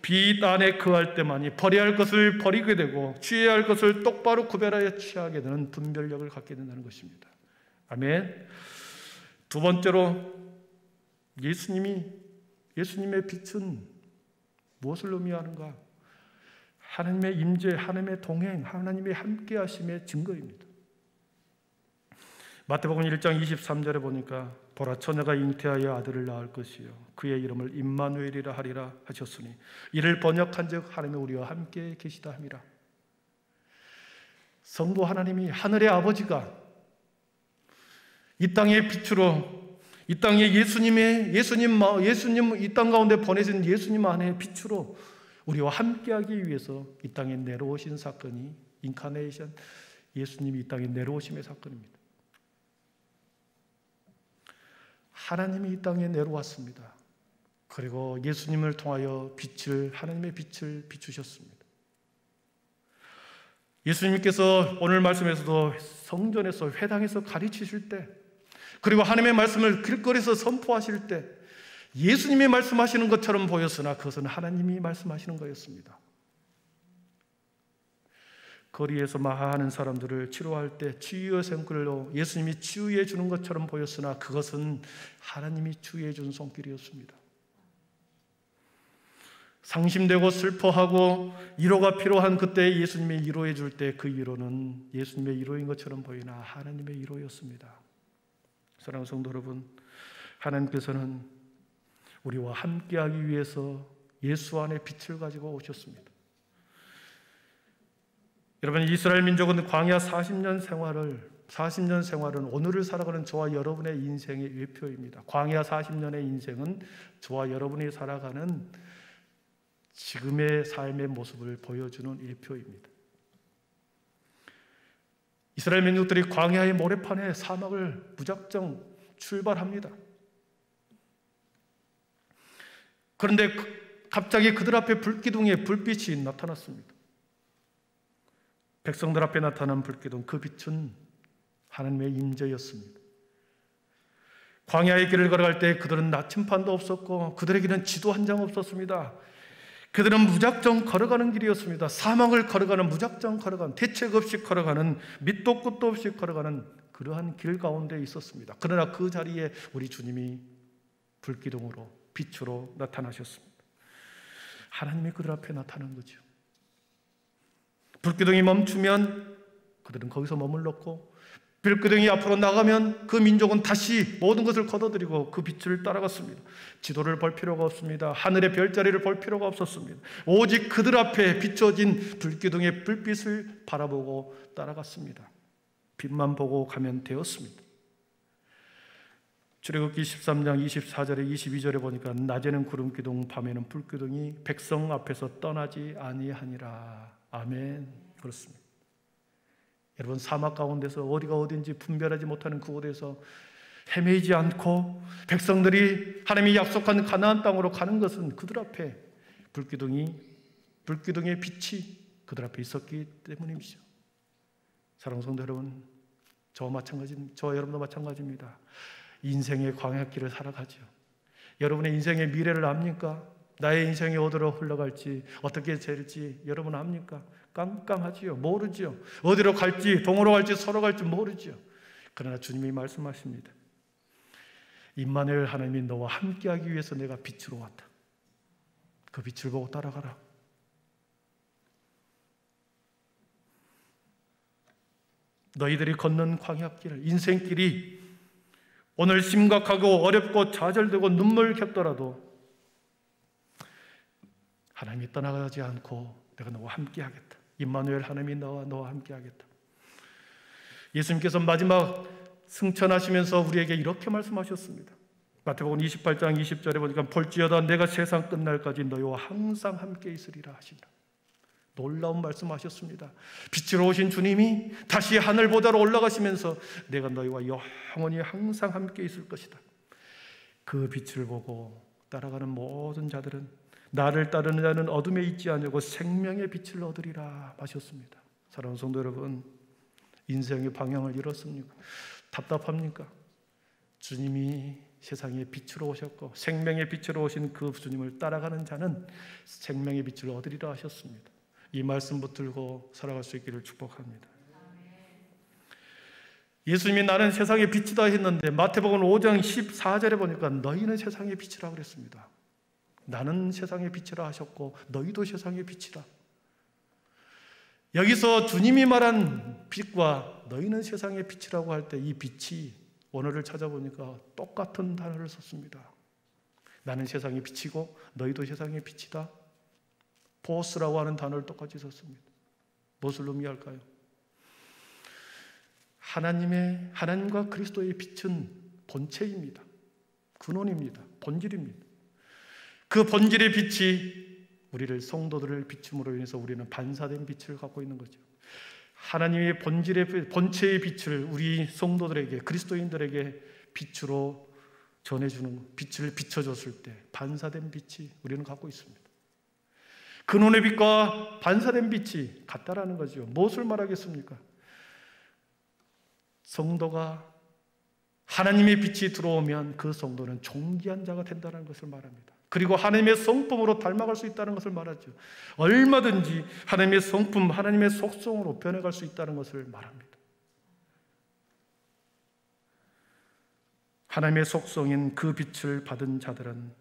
빛 안에 거할 때만이 버려야 할 것을 버리게 되고 취해야 할 것을 똑바로 구별하여 취하게 되는 분별력을 갖게 된다는 것입니다. 아멘. 두 번째로, 예수님의 빛은 무엇을 의미하는가? 하나님의 임재, 하나님의 동행, 하나님의 함께 하심의 증거입니다. 마태복음 1장 23절에 보니까 보라 처녀가 잉태하여 아들을 낳을 것이요 그의 이름을 임마누엘이라 하리라 하셨으니 이를 번역한즉 하나님이 우리와 함께 계시다 함이라. 성부 하나님이 하늘의 아버지가 이 땅의 빛으로, 이 땅에 예수님 이 땅 가운데 보내신 예수님 안에 빛으로 우리와 함께하기 위해서 이 땅에 내려오신 사건이 인카네이션, 예수님이 이 땅에 내려오심의 사건입니다. 하나님이 이 땅에 내려왔습니다. 그리고 예수님을 통하여 하나님의 빛을 비추셨습니다. 예수님께서 오늘 말씀에서도 성전에서 회당에서 가르치실 때, 그리고 하나님의 말씀을 길거리에서 선포하실 때 예수님이 말씀하시는 것처럼 보였으나 그것은 하나님이 말씀하시는 거였습니다. 거리에서 마하하는 사람들을 치료할 때 치유의 손길로 예수님이 치유해 주는 것처럼 보였으나 그것은 하나님이 치유해 준 손길이었습니다. 상심되고 슬퍼하고 위로가 필요한 그때 예수님이 위로해 줄 때 그 위로는 예수님의 위로인 것처럼 보이나 하나님의 위로였습니다. 사랑하는 성도 여러분, 하나님께서는 우리와 함께하기 위해서 예수 안에 빛을 가지고 오셨습니다. 여러분, 이스라엘 민족은 광야 40년 생활은 오늘을 살아가는 저와 여러분의 인생의 외표입니다. 광야 40년의 인생은 저와 여러분이 살아가는 지금의 삶의 모습을 보여주는 일표입니다. 이스라엘 민족들이 광야의 모래판에 사막을 무작정 출발합니다. 그런데 갑자기 그들 앞에 불기둥에 불빛이 나타났습니다. 백성들 앞에 나타난 불기둥, 그 빛은 하나님의 임재였습니다. 광야의 길을 걸어갈 때 그들은 나침판도 없었고 그들에게는 지도 한 장 없었습니다. 그들은 무작정 걸어가는 길이었습니다. 사막을 걸어가는, 무작정 걸어가는, 대책 없이 걸어가는, 밑도 끝도 없이 걸어가는 그러한 길 가운데 있었습니다. 그러나 그 자리에 우리 주님이 불기둥으로, 빛으로 나타나셨습니다. 하나님이 그들 앞에 나타난 거죠. 불기둥이 멈추면 그들은 거기서 머물렀고, 불기둥이 앞으로 나가면 그 민족은 다시 모든 것을 걷어들이고 그 빛을 따라갔습니다. 지도를 볼 필요가 없습니다. 하늘의 별자리를 볼 필요가 없었습니다. 오직 그들 앞에 비춰진 불기둥의 불빛을 바라보고 따라갔습니다. 빛만 보고 가면 되었습니다. 출애굽기 13장 24절에 22절에 보니까 낮에는 구름기둥, 밤에는 불기둥이 백성 앞에서 떠나지 아니하니라. 아멘. 그렇습니다. 여러분, 사막 가운데서 어디가 어딘지 분별하지 못하는 그곳에서 헤매지 않고 백성들이 하나님이 약속한 가나안 땅으로 가는 것은 그들 앞에 불기둥의 빛이 그들 앞에 있었기 때문이죠. 사랑하는 성도 여러분, 저와 여러분도 마찬가지입니다. 인생의 광야길을 살아가죠. 여러분의 인생의 미래를 압니까? 나의 인생이 어디로 흘러갈지, 어떻게 될지 여러분 압니까? 깜깜하지요. 모르죠. 어디로 갈지, 동으로 갈지, 서로 갈지 모르죠. 그러나 주님이 말씀하십니다. 임마누엘, 하나님이 너와 함께하기 위해서 내가 빛으로 왔다. 그 빛을 보고 따라가라. 너희들이 걷는 광야길, 인생길이 오늘 심각하고 어렵고 좌절되고 눈물 겹더라도 하나님이 떠나가지 않고 내가 너와 함께하겠다. 임마누엘, 하나님이 너와 함께하겠다. 예수님께서 마지막 승천하시면서 우리에게 이렇게 말씀하셨습니다. 마태복음 28장 20절에 보니까 볼지어다 내가 세상 끝날까지 너희와 항상 함께 있으리라 하시니라. 놀라운 말씀하셨습니다. 빛으로 오신 주님이 다시 하늘보다로 올라가시면서 내가 너희와 영원히 항상 함께 있을 것이다. 그 빛을 보고 따라가는 모든 자들은 나를 따르는 자는 어둠에 있지 않고 생명의 빛을 얻으리라 하셨습니다. 사랑하는 성도 여러분, 인생의 방향을 잃었습니까? 답답합니까? 주님이 세상의 빛으로 오셨고 생명의 빛으로 오신 그 주님을 따라가는 자는 생명의 빛을 얻으리라 하셨습니다. 이 말씀 붙들고 살아갈 수 있기를 축복합니다. 예수님이 나는 세상의 빛이다 했는데 마태복음 5장 14절에 보니까 너희는 세상의 빛이라 그랬습니다. 나는 세상의 빛이라 하셨고 너희도 세상의 빛이라. 여기서 주님이 말한 빛과 너희는 세상의 빛이라고 할 때 이 빛이 원어를 찾아보니까 똑같은 단어를 썼습니다. 나는 세상의 빛이고 너희도 세상의 빛이다. 포스라고 하는 단어를 똑같이 썼습니다. 무엇을 의미할까요? 하나님과 그리스도의 빛은 본체입니다. 근원입니다. 본질입니다. 그 본질의 빛이 우리를 성도들을 비춤으로 인해서 우리는 반사된 빛을 갖고 있는 거죠. 하나님의 본체의 빛을 우리 성도들에게, 그리스도인들에게 빛으로 전해주는, 빛을 비춰줬을 때 반사된 빛이 우리는 갖고 있습니다. 근원의 빛과 반사된 빛이 같다라는 거죠. 무엇을 말하겠습니까? 성도가 하나님의 빛이 들어오면 그 성도는 존귀한 자가 된다는 것을 말합니다. 그리고 하나님의 성품으로 닮아갈 수 있다는 것을 말하죠. 얼마든지 하나님의 성품, 하나님의 속성으로 변해갈 수 있다는 것을 말합니다. 하나님의 속성인 그 빛을 받은 자들은,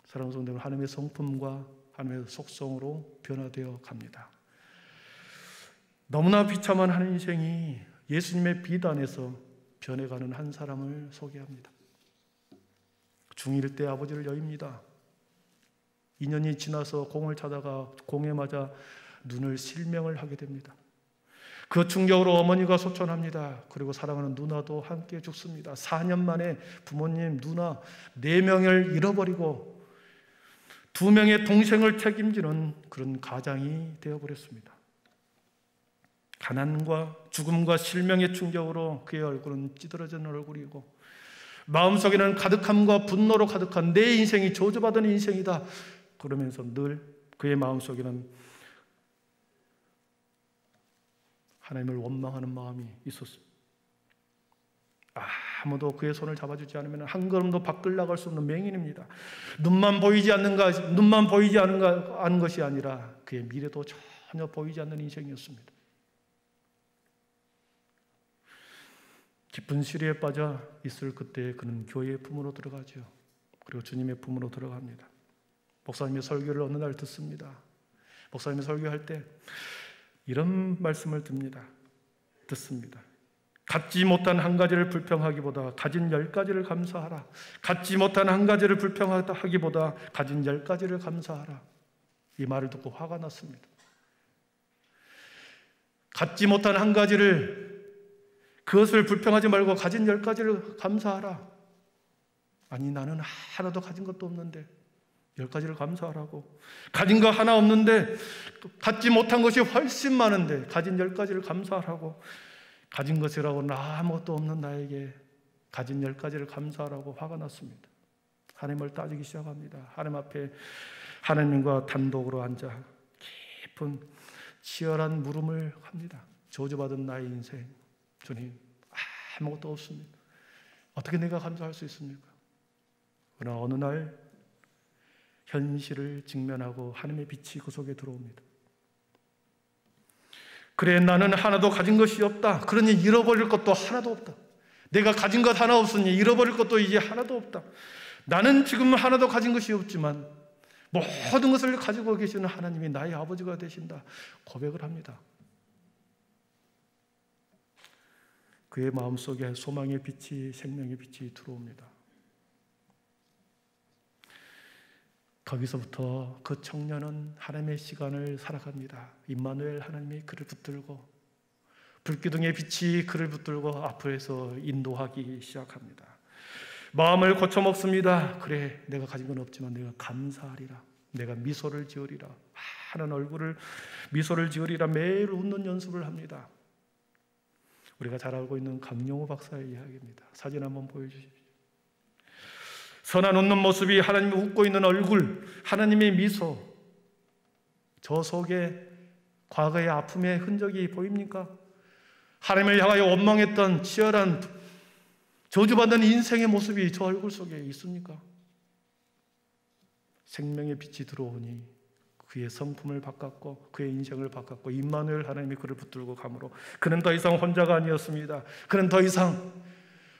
사랑하는 성도들, 하나님의 성품과 하나님의 속성으로 변화되어 갑니다. 너무나 비참한 한 인생이 예수님의 빛 안에서 변해가는 한 사람을 소개합니다. 중1 때 아버지를 여입니다. 2년이 지나서 공을 차다가 공에 맞아 눈을 실명을 하게 됩니다. 그 충격으로 어머니가 소천합니다. 그리고 사랑하는 누나도 함께 죽습니다. 4년 만에 부모님, 누나 4명을 잃어버리고 2명의 동생을 책임지는 그런 가장이 되어버렸습니다. 가난과 죽음과 실명의 충격으로 그의 얼굴은 찌들어진 얼굴이고 마음속에는 가득함과 분노로 가득한 내 인생이 저주받은 인생이다. 그러면서 늘 그의 마음속에는 하나님을 원망하는 마음이 있었습니다. 아무도 그의 손을 잡아주지 않으면 한 걸음도 밖을 나갈 수 없는 맹인입니다. 눈만 보이지 않는 것이 아니라 그의 미래도 전혀 보이지 않는 인생이었습니다. 깊은 시리에 빠져 있을 그때 그는 교회의 품으로 들어가죠. 그리고 주님의 품으로 들어갑니다. 목사님의 설교를 어느 날 듣습니다. 목사님이 설교할 때 이런 말씀을 듣습니다. 갖지 못한 한 가지를 불평하기보다 가진 10가지를 감사하라. 갖지 못한 한 가지를 불평하기보다 가진 10가지를 감사하라. 이 말을 듣고 화가 났습니다. 갖지 못한 한 가지를, 그것을 불평하지 말고 가진 10가지를 감사하라. 아니, 나는 하나도 가진 것도 없는데 10가지를 감사하라고. 가진 거 하나 없는데 갖지 못한 것이 훨씬 많은데 가진 10가지를 감사하라고. 가진 것이라고는 아무것도 없는 나에게 가진 10가지를 감사하라고 화가 났습니다. 하나님을 따지기 시작합니다. 하나님 앞에 하나님과 단독으로 앉아 깊은 치열한 물음을 합니다. 저주받은 나의 인생, 주님, 아무것도 없습니다. 어떻게 내가 감사할 수 있습니까? 그러나 어느 날 현실을 직면하고 하나님의 빛이 그 속에 들어옵니다. 그래, 나는 하나도 가진 것이 없다. 그러니 잃어버릴 것도 하나도 없다. 내가 가진 것 하나 없으니 잃어버릴 것도 이제 하나도 없다. 나는 지금 하나도 가진 것이 없지만 모든 것을 가지고 계시는 하나님이 나의 아버지가 되신다. 고백을 합니다. 그의 마음속에 소망의 빛이, 생명의 빛이 들어옵니다. 거기서부터 그 청년은 하나님의 시간을 살아갑니다. 임마누엘, 하나님이 그를 붙들고, 불기둥의 빛이 그를 붙들고 앞에서 인도하기 시작합니다. 마음을 고쳐먹습니다. 그래, 내가 가진 건 없지만 내가 감사하리라. 내가 미소를 지으리라. 하는 얼굴을, 미소를 지으리라. 매일 웃는 연습을 합니다. 우리가 잘 알고 있는 강영호 박사의 이야기입니다. 사진 한번 보여주십시오. 선한 웃는 모습이, 하나님이 웃고 있는 얼굴, 하나님의 미소, 저 속에 과거의 아픔의 흔적이 보입니까? 하나님을 향하여 원망했던 치열한 저주받는 인생의 모습이 저 얼굴 속에 있습니까? 생명의 빛이 들어오니 그의 성품을 바꿨고 그의 인생을 바꿨고 임마누엘 하나님이 그를 붙들고 가므로 그는 더 이상 혼자가 아니었습니다. 그는 더 이상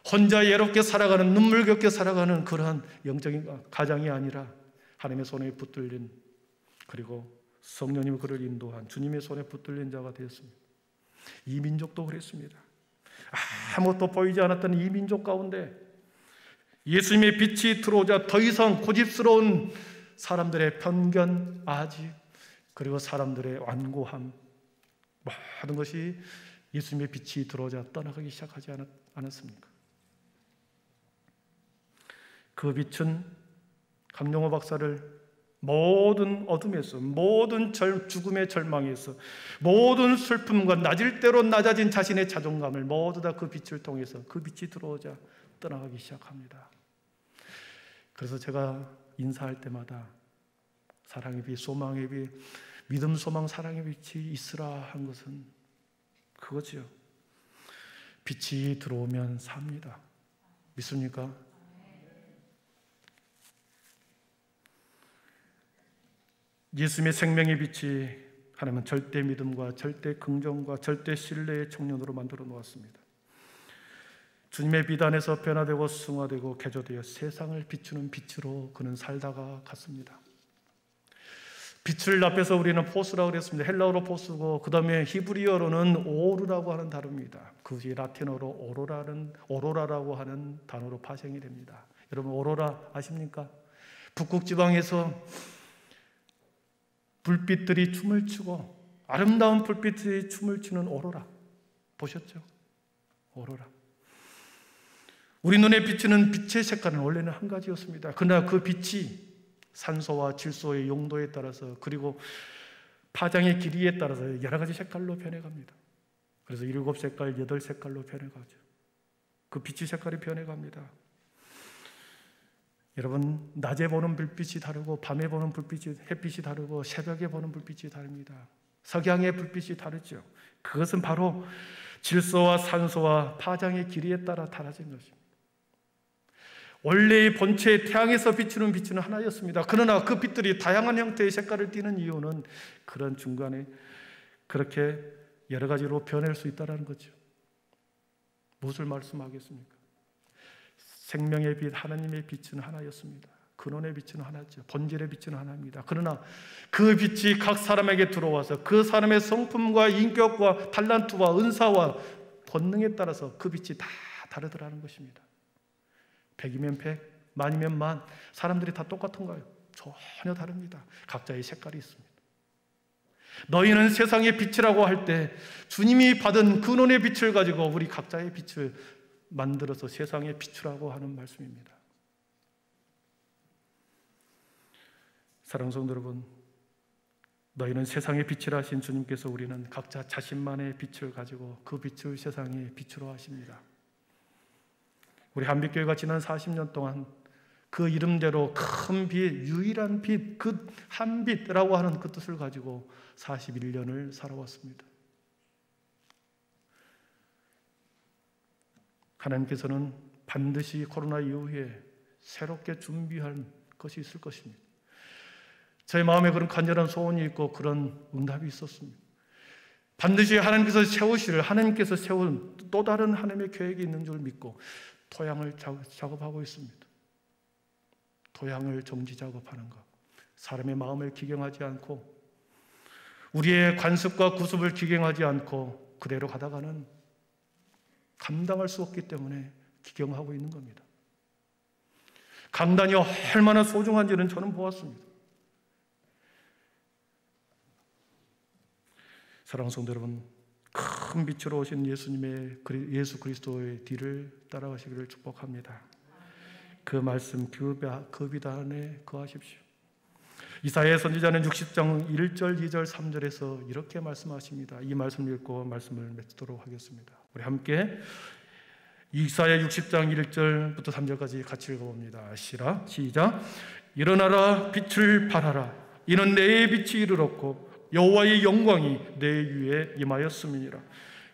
혼자 예롭게 살아가는, 눈물겹게 살아가는 그러한 영적인 가장이 아니라 하나님의 손에 붙들린, 그리고 성령님이 그를 인도한 주님의 손에 붙들린 자가 되었습니다. 이 민족도 그랬습니다. 아무것도 보이지 않았던 이 민족 가운데 예수님의 빛이 들어오자 더 이상 고집스러운 사람들의 편견, 아집, 그리고 사람들의 완고함, 모든 것이 예수님의 빛이 들어오자 떠나가기 시작하지 않았습니까? 그 빛은 강용호 박사를 모든 어둠에서, 모든 죽음의 절망에서, 모든 슬픔과 낮을 대로 낮아진 자신의 자존감을 모두 다 그 빛을 통해서, 그 빛이 들어오자 떠나가기 시작합니다. 그래서 제가 인사할 때마다 사랑의 빛, 소망의 빛, 믿음, 소망, 사랑의 빛이 있으라 한 것은 그거지요. 빛이 들어오면 삽니다. 믿습니까? 예수님의 생명의 빛이 하나님은 절대 믿음과 절대 긍정과 절대 신뢰의 청년으로 만들어 놓았습니다. 주님의 빛 안에서 변화되고 승화되고 개조되어 세상을 비추는 빛으로 그는 살다가 갔습니다. 빛을 앞에서 우리는 포스라고 그랬습니다. 헬라어로 포스고 그 다음에 히브리어로는 오르라고 하는 단어입니다. 그것이 라틴어로 오로라라고 하는 단어로 파생이 됩니다. 여러분 오로라 아십니까? 북극 지방에서 불빛들이 춤을 추고 아름다운 불빛들이 춤을 추는 오로라 보셨죠? 오로라. 우리 눈에 비치는 빛의 색깔은 원래는 한 가지였습니다. 그러나 그 빛이 산소와 질소의 용도에 따라서 그리고 파장의 길이에 따라서 여러 가지 색깔로 변해갑니다. 그래서 7색깔, 8색깔로 변해가죠. 그 빛의 색깔이 변해갑니다. 여러분 낮에 보는 불빛이 다르고 밤에 보는 햇빛이 다르고 새벽에 보는 불빛이 다릅니다. 석양의 불빛이 다르죠. 그것은 바로 질소와 산소와 파장의 길이에 따라 달라진 것입니다. 원래의 본체 태양에서 비추는 빛은 하나였습니다. 그러나 그 빛들이 다양한 형태의 색깔을 띠는 이유는 그런 중간에 그렇게 여러 가지로 변할 수 있다는 거죠. 무엇을 말씀하겠습니까? 생명의 빛, 하나님의 빛은 하나였습니다. 근원의 빛은 하나죠. 본질의 빛은 하나입니다. 그러나 그 빛이 각 사람에게 들어와서 그 사람의 성품과 인격과 달란트와 은사와 본능에 따라서 그 빛이 다 다르더라는 것입니다. 100이면 100, 만이면 만, 사람들이 다 똑같은가요? 전혀 다릅니다. 각자의 색깔이 있습니다. 너희는 세상의 빛이라고 할 때 주님이 받은 근원의 빛을 가지고 우리 각자의 빛을 만들어서 세상에 비추라고 하는 말씀입니다. 사랑하는 성도 여러분, 너희는 세상의 빛이라 하신 주님께서 우리는 각자 자신만의 빛을 가지고 그 빛을 세상에 비추려 하십니다. 우리 한빛교회가 지난 40년 동안 그 이름대로 큰 빛, 유일한 빛, 그 한 빛이라고 하는 그 뜻을 가지고 41년을 살아왔습니다. 하나님께서는 반드시 코로나 이후에 새롭게 준비한 것이 있을 것입니다. 제 마음에 그런 간절한 소원이 있고 그런 응답이 있었습니다. 반드시 하나님께서 세운 또 다른 하나님의 계획이 있는 줄 믿고 토양을 작업하고 있습니다. 토양을 정지 작업하는 것, 사람의 마음을 기경하지 않고 우리의 관습과 구습을 기경하지 않고 그대로 가다가는 감당할 수 없기 때문에 기경하고 있는 겁니다. 강단이 얼마나 소중한지는 저는 보았습니다. 사랑하는 성도 여러분, 큰 빛으로 오신 예수 그리스도의 뒤를 따라가시기를 축복합니다. 그 말씀 그 빛 안에 거하십시오. 이사야 선지자는 60장 1절, 2절, 3절에서 이렇게 말씀하십니다. 이 말씀을 읽고 말씀을 맺도록 하겠습니다. 우리 함께 이사야 60장 1절부터 3절까지 같이 읽어봅니다. 시작. 일어나라, 빛을 발하라. 이는 내 빛이 이르렀고 여호와의 영광이 내 위에 임하였음이니라.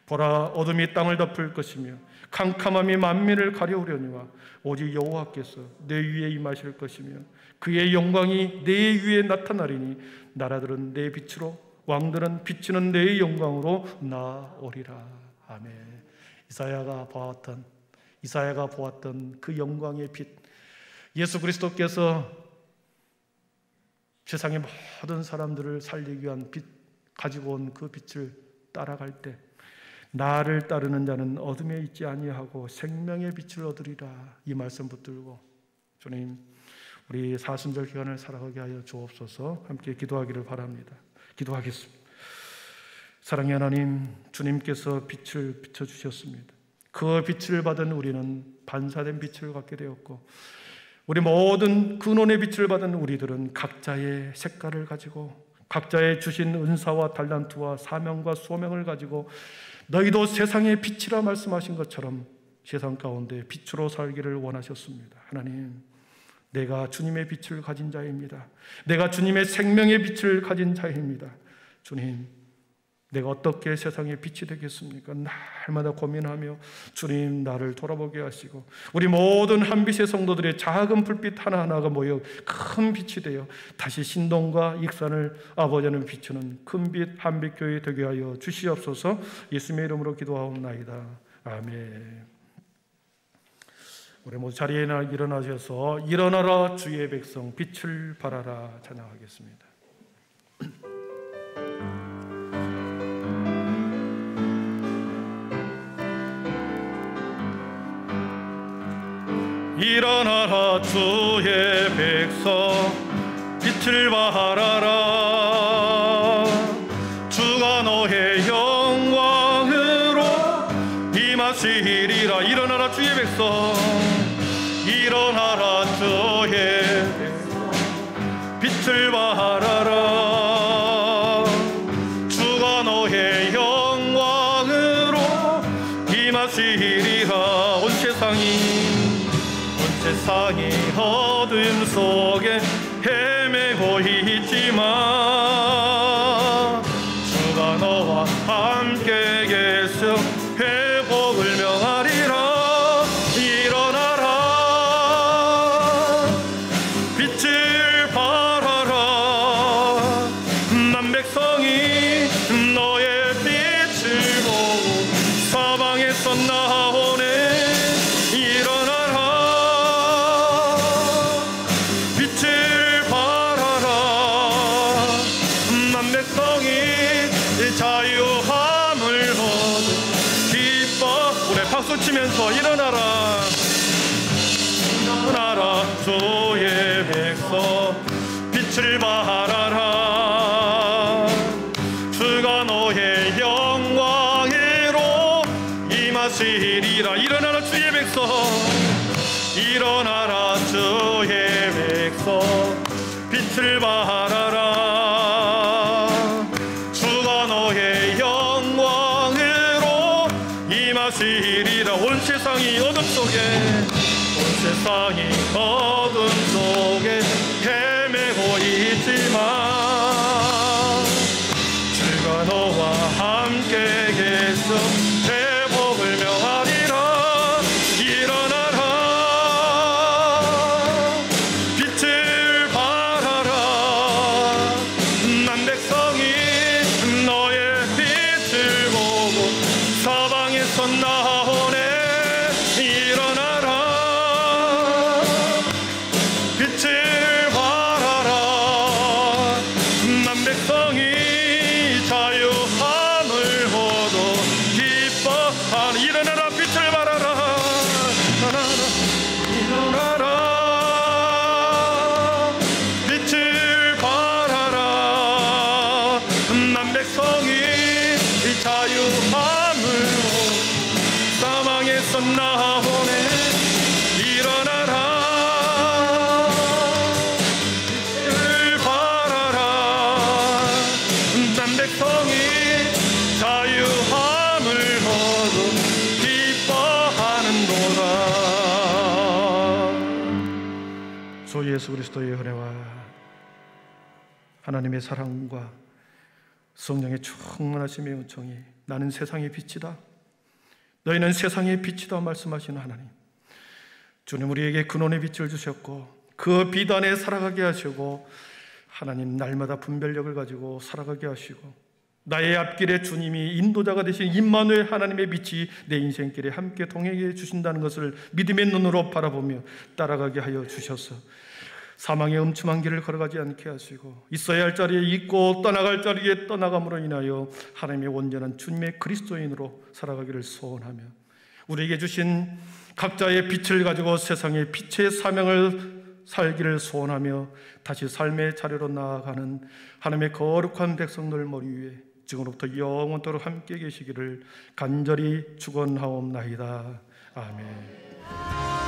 보라, 어둠이 땅을 덮을 것이며 캄캄함이 만민을 가려우려니와 오직 여호와께서 내 위에 임하실 것이며 그의 영광이 내 위에 나타나리니 나라들은 내 빛으로 왕들은 비치는 내 영광으로 나오리라. 아멘. 이사야가 보았던 그 영광의 빛, 예수 그리스도께서 세상의 모든 사람들을 살리기 위한 빛 가지고 온 그 빛을 따라갈 때 나를 따르는 자는 어둠에 있지 아니하고 생명의 빛을 얻으리라. 이 말씀 붙들고 주님, 우리 사순절 기간을 살아가게 하여 주옵소서. 함께 기도하기를 바랍니다. 기도하겠습니다. 사랑의 하나님, 주님께서 빛을 비춰주셨습니다. 그 빛을 받은 우리는 반사된 빛을 갖게 되었고, 우리 모든 근원의 빛을 받은 우리들은 각자의 색깔을 가지고 각자의 주신 은사와 달란트와 사명과 소명을 가지고 너희도 세상의 빛이라 말씀하신 것처럼 세상 가운데 빛으로 살기를 원하셨습니다. 하나님, 내가 주님의 빛을 가진 자입니다. 내가 주님의 생명의 빛을 가진 자입니다. 주님, 내가 어떻게 세상의 빛이 되겠습니까? 날마다 고민하며 주님, 나를 돌아보게 하시고 우리 모든 한빛의 성도들의 작은 불빛 하나하나가 모여 큰 빛이 되어 다시 신동과 익산을 아버지는 비추는 큰빛 한빛교회 되게 하여 주시옵소서. 예수님의 이름으로 기도하옵나이다. 아멘. 우리 모두 자리에 일어나셔서 일어나라 주의 백성 빛을 발하라 찬양하겠습니다. 일어나라 주의 백성 빛을 발하라. 주가 너의 영광으로 임하시리라. 일어나라 주의 백성, 일어나라 주의 백성 빛을 발하라. 주가 너의 영광으로 임하시리라. 온 세상이 어둠 속에 헤매고 있지만 주가 너와 함께 계셔 회복을 명하리라. 일어나라 빛을 발하라. 난 백성이 너의 빛을 보고 사방에서 나오네. 자유함을 얻어 기뻐. 우리 박수 치면서 일어나라. 일어나라 주의 백성 빛을 발하라. 주가 너의 영광으로 임하시리라. 일어나라 주의 백성, 일어나라 주의 백성 빛을 발하라. 임하시리라. 온 세상이 어둠 속에, 온 세상이 어둠 속에 헤매고 있지만 주가 너와 함께 계셔 회복을 명하리라. 일어나라 빛을 발하라. 난 백성이 너의 빛을 보고 사방에서 나오네. 일어나라 빛을 발하라. 난 백성이 자유함을 얻어 기뻐하라. 일어나라 빛을 발하라. 일어나라 빛을 발하라. 난 백성이 자유함을 사망에서 나오네. 일어나라 빛을 발하라. 난 백성이 자유함을 얻어 기뻐하는도다. 주 예수 그리스도의 은혜와 하나님의 사랑과 성령의 충만하심의 은총이 나는 세상의 빛이다, 너희는 세상의 빛이다 말씀하시는 하나님, 주님 우리에게 근원의 빛을 주셨고 그 빛 안에 살아가게 하시고 하나님 날마다 분별력을 가지고 살아가게 하시고 나의 앞길에 주님이 인도자가 되신 임마누엘 하나님의 빛이 내 인생길에 함께 동행해 주신다는 것을 믿음의 눈으로 바라보며 따라가게 하여 주셔서 사망의 음침한 길을 걸어가지 않게 하시고 있어야 할 자리에 있고 떠나갈 자리에 떠나감으로 인하여 하나님의 온전한 주님의 그리스도인으로 살아가기를 소원하며 우리에게 주신 각자의 빛을 가지고 세상의 빛의 사명을 살기를 소원하며 다시 삶의 자리로 나아가는 하나님의 거룩한 백성들 머리 위에 지금부터 영원토록 함께 계시기를 간절히 축원하옵나이다. 아멘.